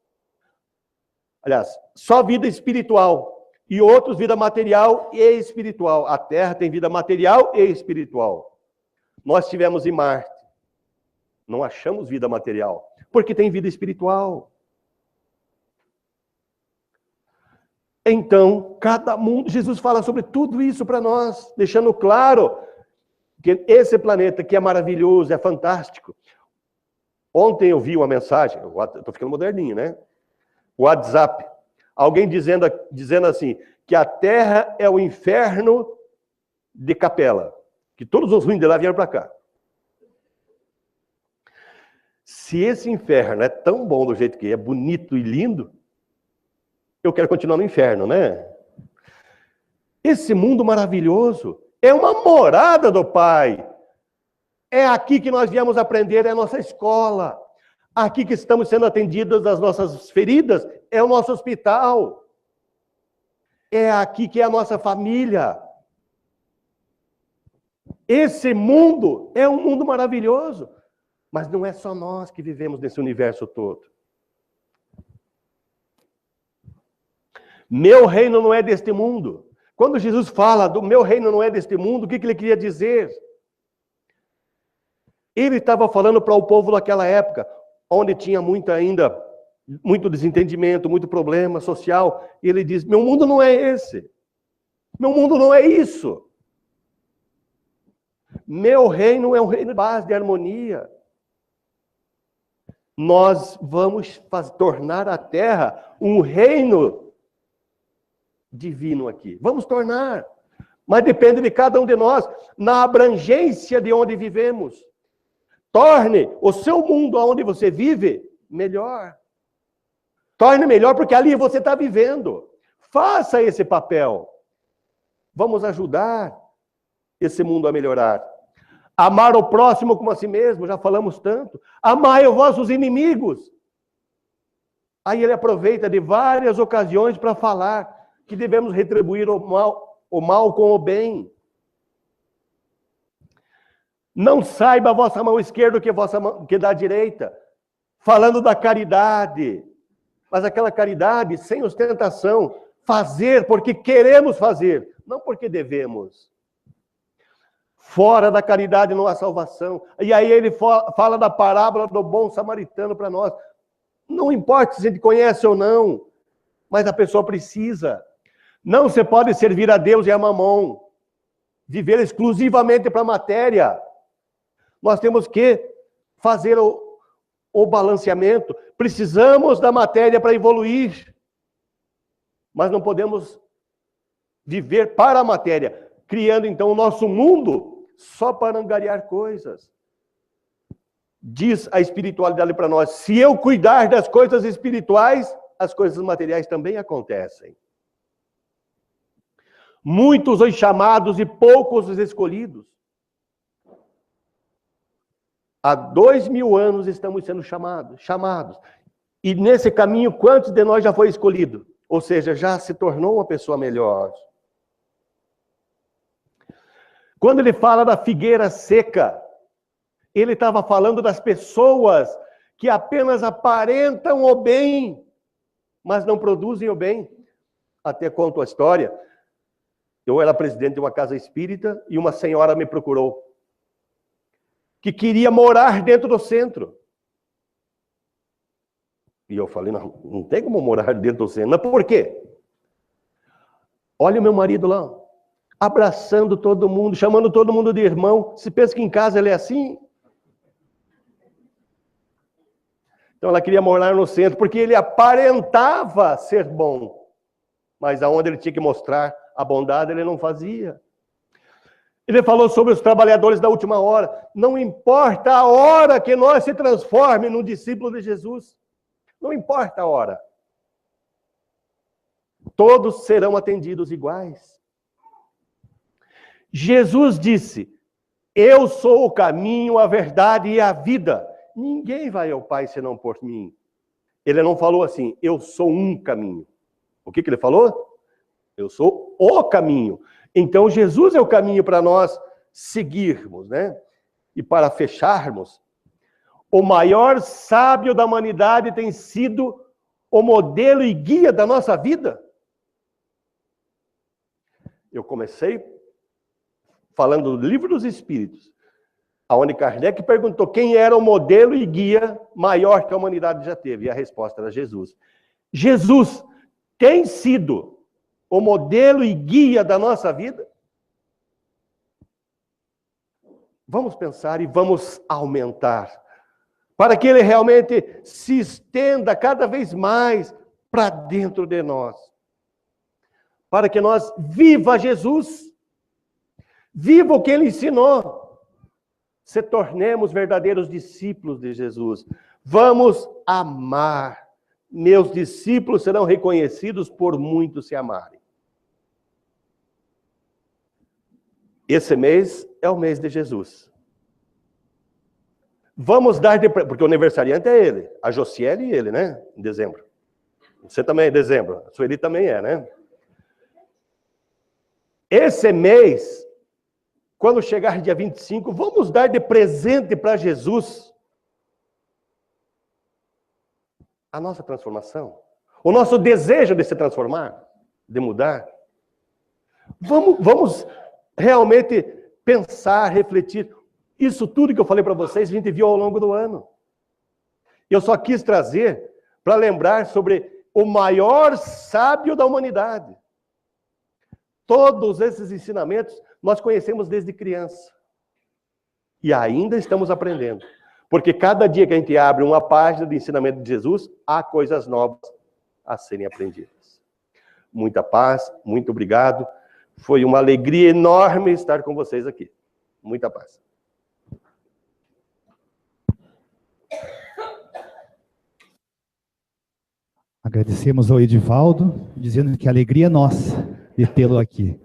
Aliás, só vida espiritual. E outros, vida material e espiritual. A Terra tem vida material e espiritual. Nós estivemos em Marte. Não achamos vida material, porque tem vida espiritual. Então, cada mundo, Jesus fala sobre tudo isso para nós, deixando claro que esse planeta que é maravilhoso, é fantástico. Ontem eu vi uma mensagem, estou ficando moderninho, né? WhatsApp. Alguém dizendo assim, que a Terra é o inferno de Capela. Que todos os ruins de lá vieram para cá. Se esse inferno é tão bom do jeito que é, bonito e lindo, eu quero continuar no inferno, né? Esse mundo maravilhoso é uma morada do Pai. É aqui que nós viemos aprender, é a nossa escola. Aqui que estamos sendo atendidos das nossas feridas, é o nosso hospital. É aqui que é a nossa família. Esse mundo é um mundo maravilhoso. Mas não é só nós que vivemos nesse universo todo. Meu reino não é deste mundo. Quando Jesus fala do meu reino não é deste mundo, o que ele queria dizer? Ele estava falando para o povo daquela época, onde tinha muito desentendimento, muito problema social. E ele diz, meu mundo não é esse. Meu mundo não é isso. Meu reino é um reino de paz, de harmonia. Nós vamos tornar a terra um reino divino aqui. Vamos tornar. Mas depende de cada um de nós, na abrangência de onde vivemos. Torne o seu mundo onde você vive melhor. Torne melhor porque ali você está vivendo. Faça esse papel. Vamos ajudar esse mundo a melhorar. Amar o próximo como a si mesmo, já falamos tanto. Amai os vossos inimigos. Aí ele aproveita de várias ocasiões para falar que devemos retribuir o mal com o bem. Não saiba a vossa mão esquerda o que dá a direita. Falando da caridade. Mas aquela caridade sem ostentação. Fazer porque queremos fazer, não porque devemos. Fora da caridade não há salvação. E aí ele fala da parábola do bom samaritano para nós. Não importa se a gente conhece ou não, mas a pessoa precisa. Não se pode servir a Deus e a mamão. Viver exclusivamente para a matéria. Nós temos que fazer o balanceamento. Precisamos da matéria para evoluir. Mas não podemos viver para a matéria, criando então o nosso mundo só para angariar coisas. Diz a espiritualidade para nós, se eu cuidar das coisas espirituais, as coisas materiais também acontecem. Muitos os chamados e poucos os escolhidos. Há 2000 anos estamos sendo chamados. E nesse caminho, quantos de nós já foi escolhido? Ou seja, já se tornou uma pessoa melhor. Quando ele fala da figueira seca, ele estava falando das pessoas que apenas aparentam o bem, mas não produzem o bem. Até conto a história. Eu era presidente de uma casa espírita e uma senhora me procurou, que queria morar dentro do centro. E eu falei, não tem como morar dentro do centro. Mas por quê? Olha o meu marido lá, abraçando todo mundo, chamando todo mundo de irmão. Se pensa que em casa ele é assim? Então ela queria morar no centro, porque ele aparentava ser bom. Mas aonde ele tinha que mostrar a bondade, ele não fazia. Ele falou sobre os trabalhadores da última hora. Não importa a hora que nós se transforme num discípulo de Jesus. Não importa a hora. Todos serão atendidos iguais. Jesus disse, eu sou o caminho, a verdade e a vida. Ninguém vai ao Pai senão por mim. Ele não falou assim, eu sou um caminho. O que ele falou? Eu sou o caminho. Então, Jesus é o caminho para nós seguirmos, né? E para fecharmos, o maior sábio da humanidade tem sido o modelo e guia da nossa vida. Eu comecei falando do Livro dos Espíritos, onde Kardec perguntou quem era o modelo e guia maior que a humanidade já teve. E a resposta era Jesus. Jesus tem sido o modelo e guia da nossa vida? Vamos pensar e vamos aumentar, para que ele realmente se estenda cada vez mais para dentro de nós. Para que nós viva Jesus, viva o que ele ensinou. se tornemos verdadeiros discípulos de Jesus. Vamos amar. Meus discípulos serão reconhecidos por muitos se amarem. Esse mês é o mês de Jesus. Vamos dar de presente, porque o aniversariante é ele, a Josiele e ele, né? Em dezembro. Você também é em dezembro, a Sueli também é, né? Esse mês, quando chegar dia 25, vamos dar de presente para Jesus a nossa transformação, o nosso desejo de se transformar, de mudar. Vamos realmente pensar, refletir. Isso tudo que eu falei para vocês, a gente viu ao longo do ano. Eu só quis trazer para lembrar sobre o maior sábio da humanidade. Todos esses ensinamentos nós conhecemos desde criança. E ainda estamos aprendendo. Porque cada dia que a gente abre uma página de ensinamento de Jesus, há coisas novas a serem aprendidas. Muita paz, muito obrigado. Foi uma alegria enorme estar com vocês aqui. Muita paz. Agradecemos ao Edivaldo, dizendo que a alegria é nossa de tê-lo aqui,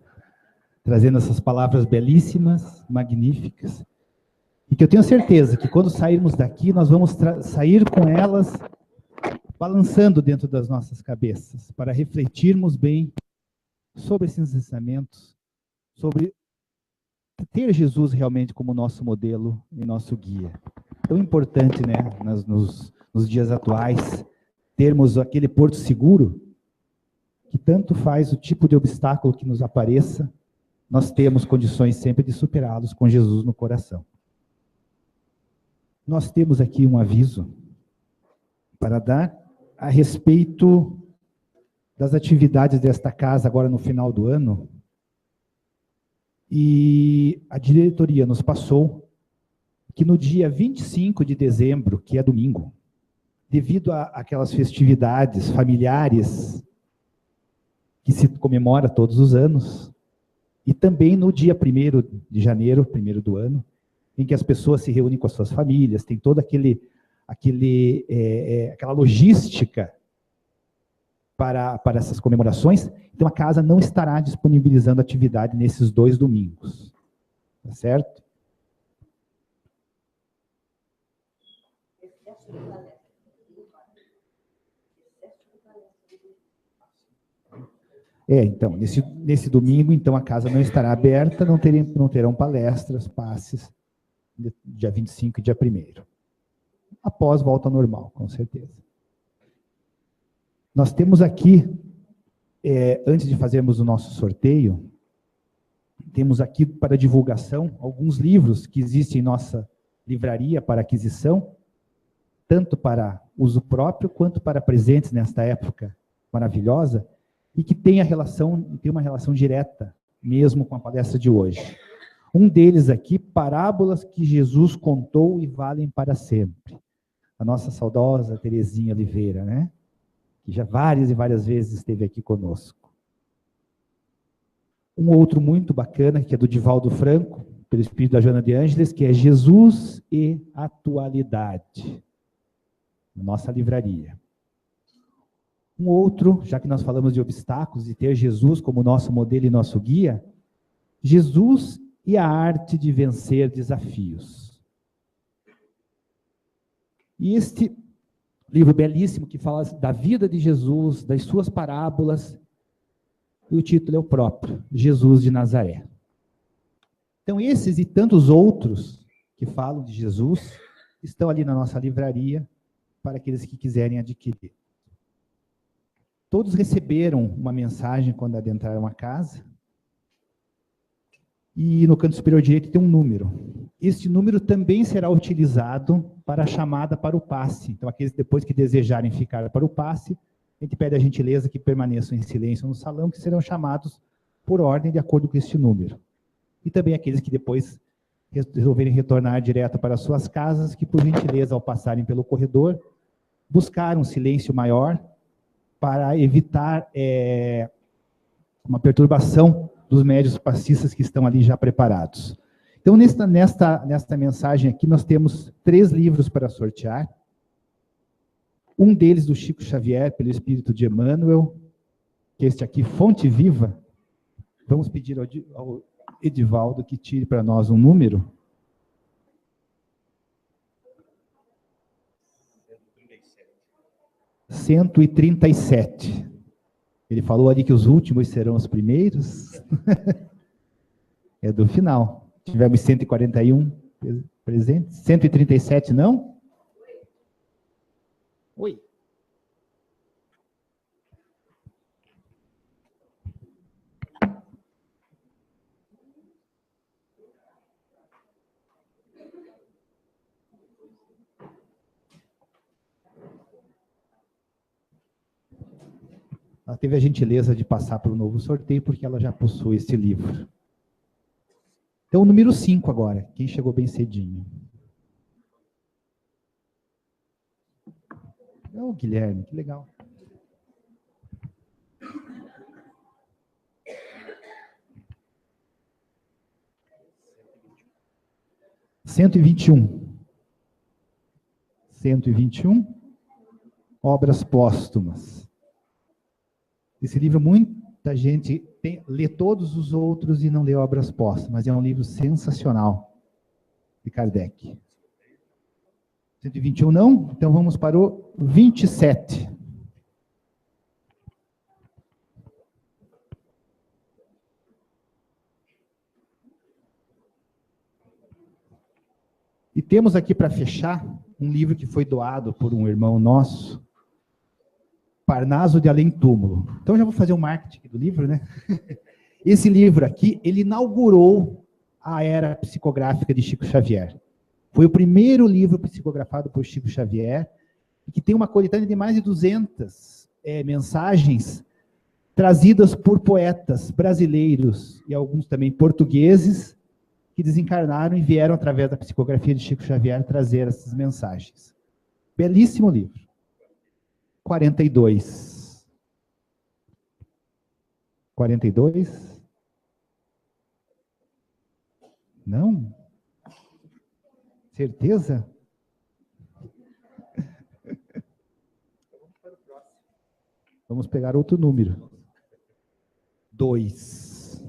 trazendo essas palavras belíssimas, magníficas, e que eu tenho certeza que quando sairmos daqui, nós vamos sair com elas balançando dentro das nossas cabeças, para refletirmos bem sobre esses ensinamentos, sobre ter Jesus realmente como nosso modelo e nosso guia. Tão importante, né, nos dias atuais, termos aquele porto seguro, que tanto faz o tipo de obstáculo que nos apareça, nós temos condições sempre de superá-los com Jesus no coração. Nós temos aqui um aviso para dar a respeito das atividades desta casa agora no final do ano, e a diretoria nos passou que no dia 25 de dezembro, que é domingo, devido àquelas festividades familiares que se comemora todos os anos, e também no dia 1º de janeiro, 1º do ano, em que as pessoas se reúnem com as suas famílias, tem toda aquela logística para essas comemorações, então a casa não estará disponibilizando atividade nesses 2 domingos, tá certo? Então, nesse domingo, então, a casa não estará aberta, não terão palestras, passes, dia 25 e dia 1º. Após, volta ao normal, com certeza. Nós temos aqui, antes de fazermos o nosso sorteio, temos aqui para divulgação alguns livros que existem em nossa livraria para aquisição, tanto para uso próprio, quanto para presentes nesta época maravilhosa, e que tem uma relação direta mesmo com a palestra de hoje. Um deles aqui, Parábolas que Jesus contou e valem para sempre. A nossa saudosa Terezinha Oliveira, né? Que já várias e várias vezes esteve aqui conosco. Um outro muito bacana, que é do Divaldo Franco, pelo espírito da Joana de Ângeles, que é Jesus e Atualidade, na nossa livraria. Um outro, já que nós falamos de obstáculos e ter Jesus como nosso modelo e nosso guia, Jesus e a arte de vencer desafios. E este livro belíssimo que fala da vida de Jesus, das suas parábolas, e o título é o próprio, Jesus de Nazaré. Então esses e tantos outros que falam de Jesus estão ali na nossa livraria para aqueles que quiserem adquirir. Todos receberam uma mensagem quando adentraram a casa. E no canto superior direito tem um número. Este número também será utilizado para a chamada para o passe. Então, aqueles depois que desejarem ficar para o passe, a gente pede a gentileza que permaneçam em silêncio no salão, que serão chamados por ordem de acordo com este número. E também aqueles que depois resolverem retornar direto para suas casas, que por gentileza, ao passarem pelo corredor, buscar um silêncio maior, para evitar uma perturbação dos médios passistas que estão ali já preparados. Então, nesta mensagem aqui, nós temos 3 livros para sortear. Um deles do Chico Xavier, pelo Espírito de Emmanuel, que é este aqui, Fonte Viva. Vamos pedir ao Edivaldo que tire para nós um número. 137. Ele falou ali que os últimos serão os primeiros. É do final. Tivemos 141 presentes. 137 não? Oi. Ela teve a gentileza de passar para o novo sorteio, porque ela já possui esse livro. Então, o número 5 agora. Quem chegou bem cedinho? É o Guilherme, que legal. (121). 121. Obras póstumas. Esse livro, muita gente lê todos os outros e não lê Obras Póstumas, mas é um livro sensacional, de Kardec. 121 não? Então vamos para o 27. E temos aqui para fechar um livro que foi doado por um irmão nosso, Parnaso de Além Túmulo. Então, eu já vou fazer o marketing do livro, né? Esse livro aqui, ele inaugurou a era psicográfica de Chico Xavier. Foi o primeiro livro psicografado por Chico Xavier, que tem uma coletânea de mais de 200 mensagens trazidas por poetas brasileiros e alguns também portugueses, que desencarnaram e vieram, através da psicografia de Chico Xavier, trazer essas mensagens. Belíssimo livro. 42. 42? Não? Certeza? Vamos pegar outro número. 2.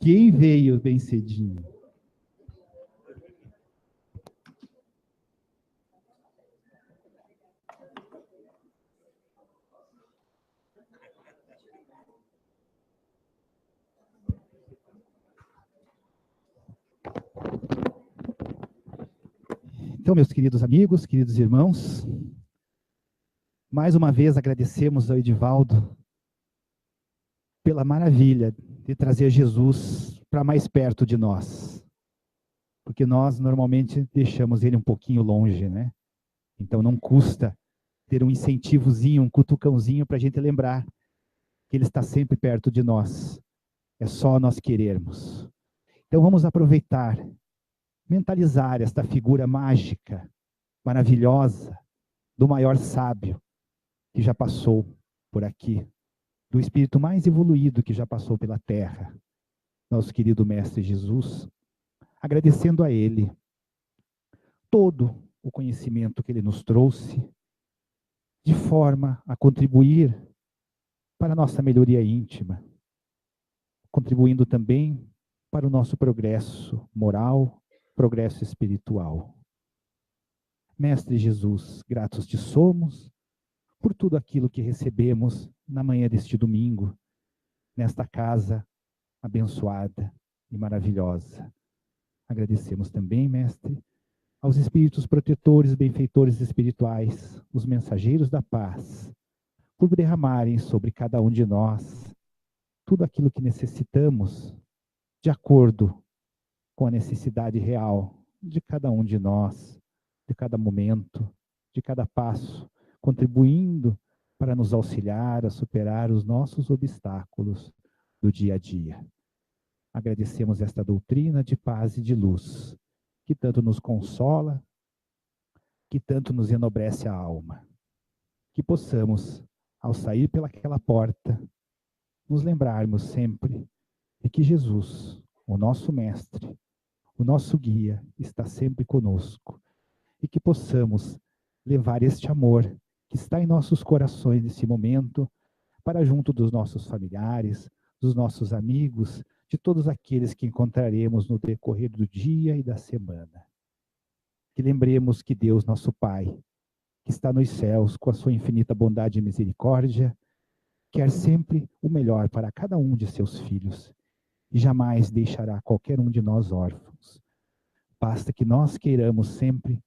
Quem veio bem cedinho? Então, meus queridos amigos, queridos irmãos, mais uma vez agradecemos ao Edivaldo pela maravilha de trazer Jesus para mais perto de nós. Porque nós normalmente deixamos ele um pouquinho longe, né? Então não custa ter um incentivozinho, um cutucãozinho para a gente lembrar que ele está sempre perto de nós. É só nós querermos. Então vamos aproveitar, mentalizar esta figura mágica, maravilhosa, do maior sábio que já passou por aqui, do espírito mais evoluído que já passou pela terra, nosso querido Mestre Jesus, agradecendo a ele todo o conhecimento que ele nos trouxe, de forma a contribuir para a nossa melhoria íntima, contribuindo também para o nosso progresso moral, progresso espiritual. Mestre Jesus, gratos te somos por tudo aquilo que recebemos na manhã deste domingo, nesta casa abençoada e maravilhosa. Agradecemos também, Mestre, aos espíritos protetores, benfeitores espirituais, os mensageiros da paz, por derramarem sobre cada um de nós tudo aquilo que necessitamos, de acordo com a necessidade real de cada um de nós, de cada momento, de cada passo, contribuindo para nos auxiliar a superar os nossos obstáculos do dia a dia. Agradecemos esta doutrina de paz e de luz, que tanto nos consola, que tanto nos enobrece a alma. Que possamos, ao sair pelaquela porta, nos lembrarmos sempre e que Jesus, o nosso mestre, o nosso guia, está sempre conosco, e que possamos levar este amor que está em nossos corações nesse momento para junto dos nossos familiares, dos nossos amigos, de todos aqueles que encontraremos no decorrer do dia e da semana. Que lembremos que Deus, nosso Pai, que está nos céus, com a sua infinita bondade e misericórdia, quer sempre o melhor para cada um de seus filhos e jamais deixará qualquer um de nós órfãos. Basta que nós queiramos sempre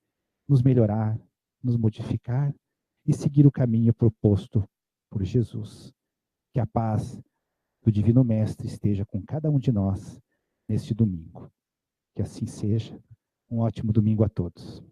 nos melhorar, nos modificar e seguir o caminho proposto por Jesus. Que a paz do Divino Mestre esteja com cada um de nós neste domingo. Que assim seja. Um ótimo domingo a todos.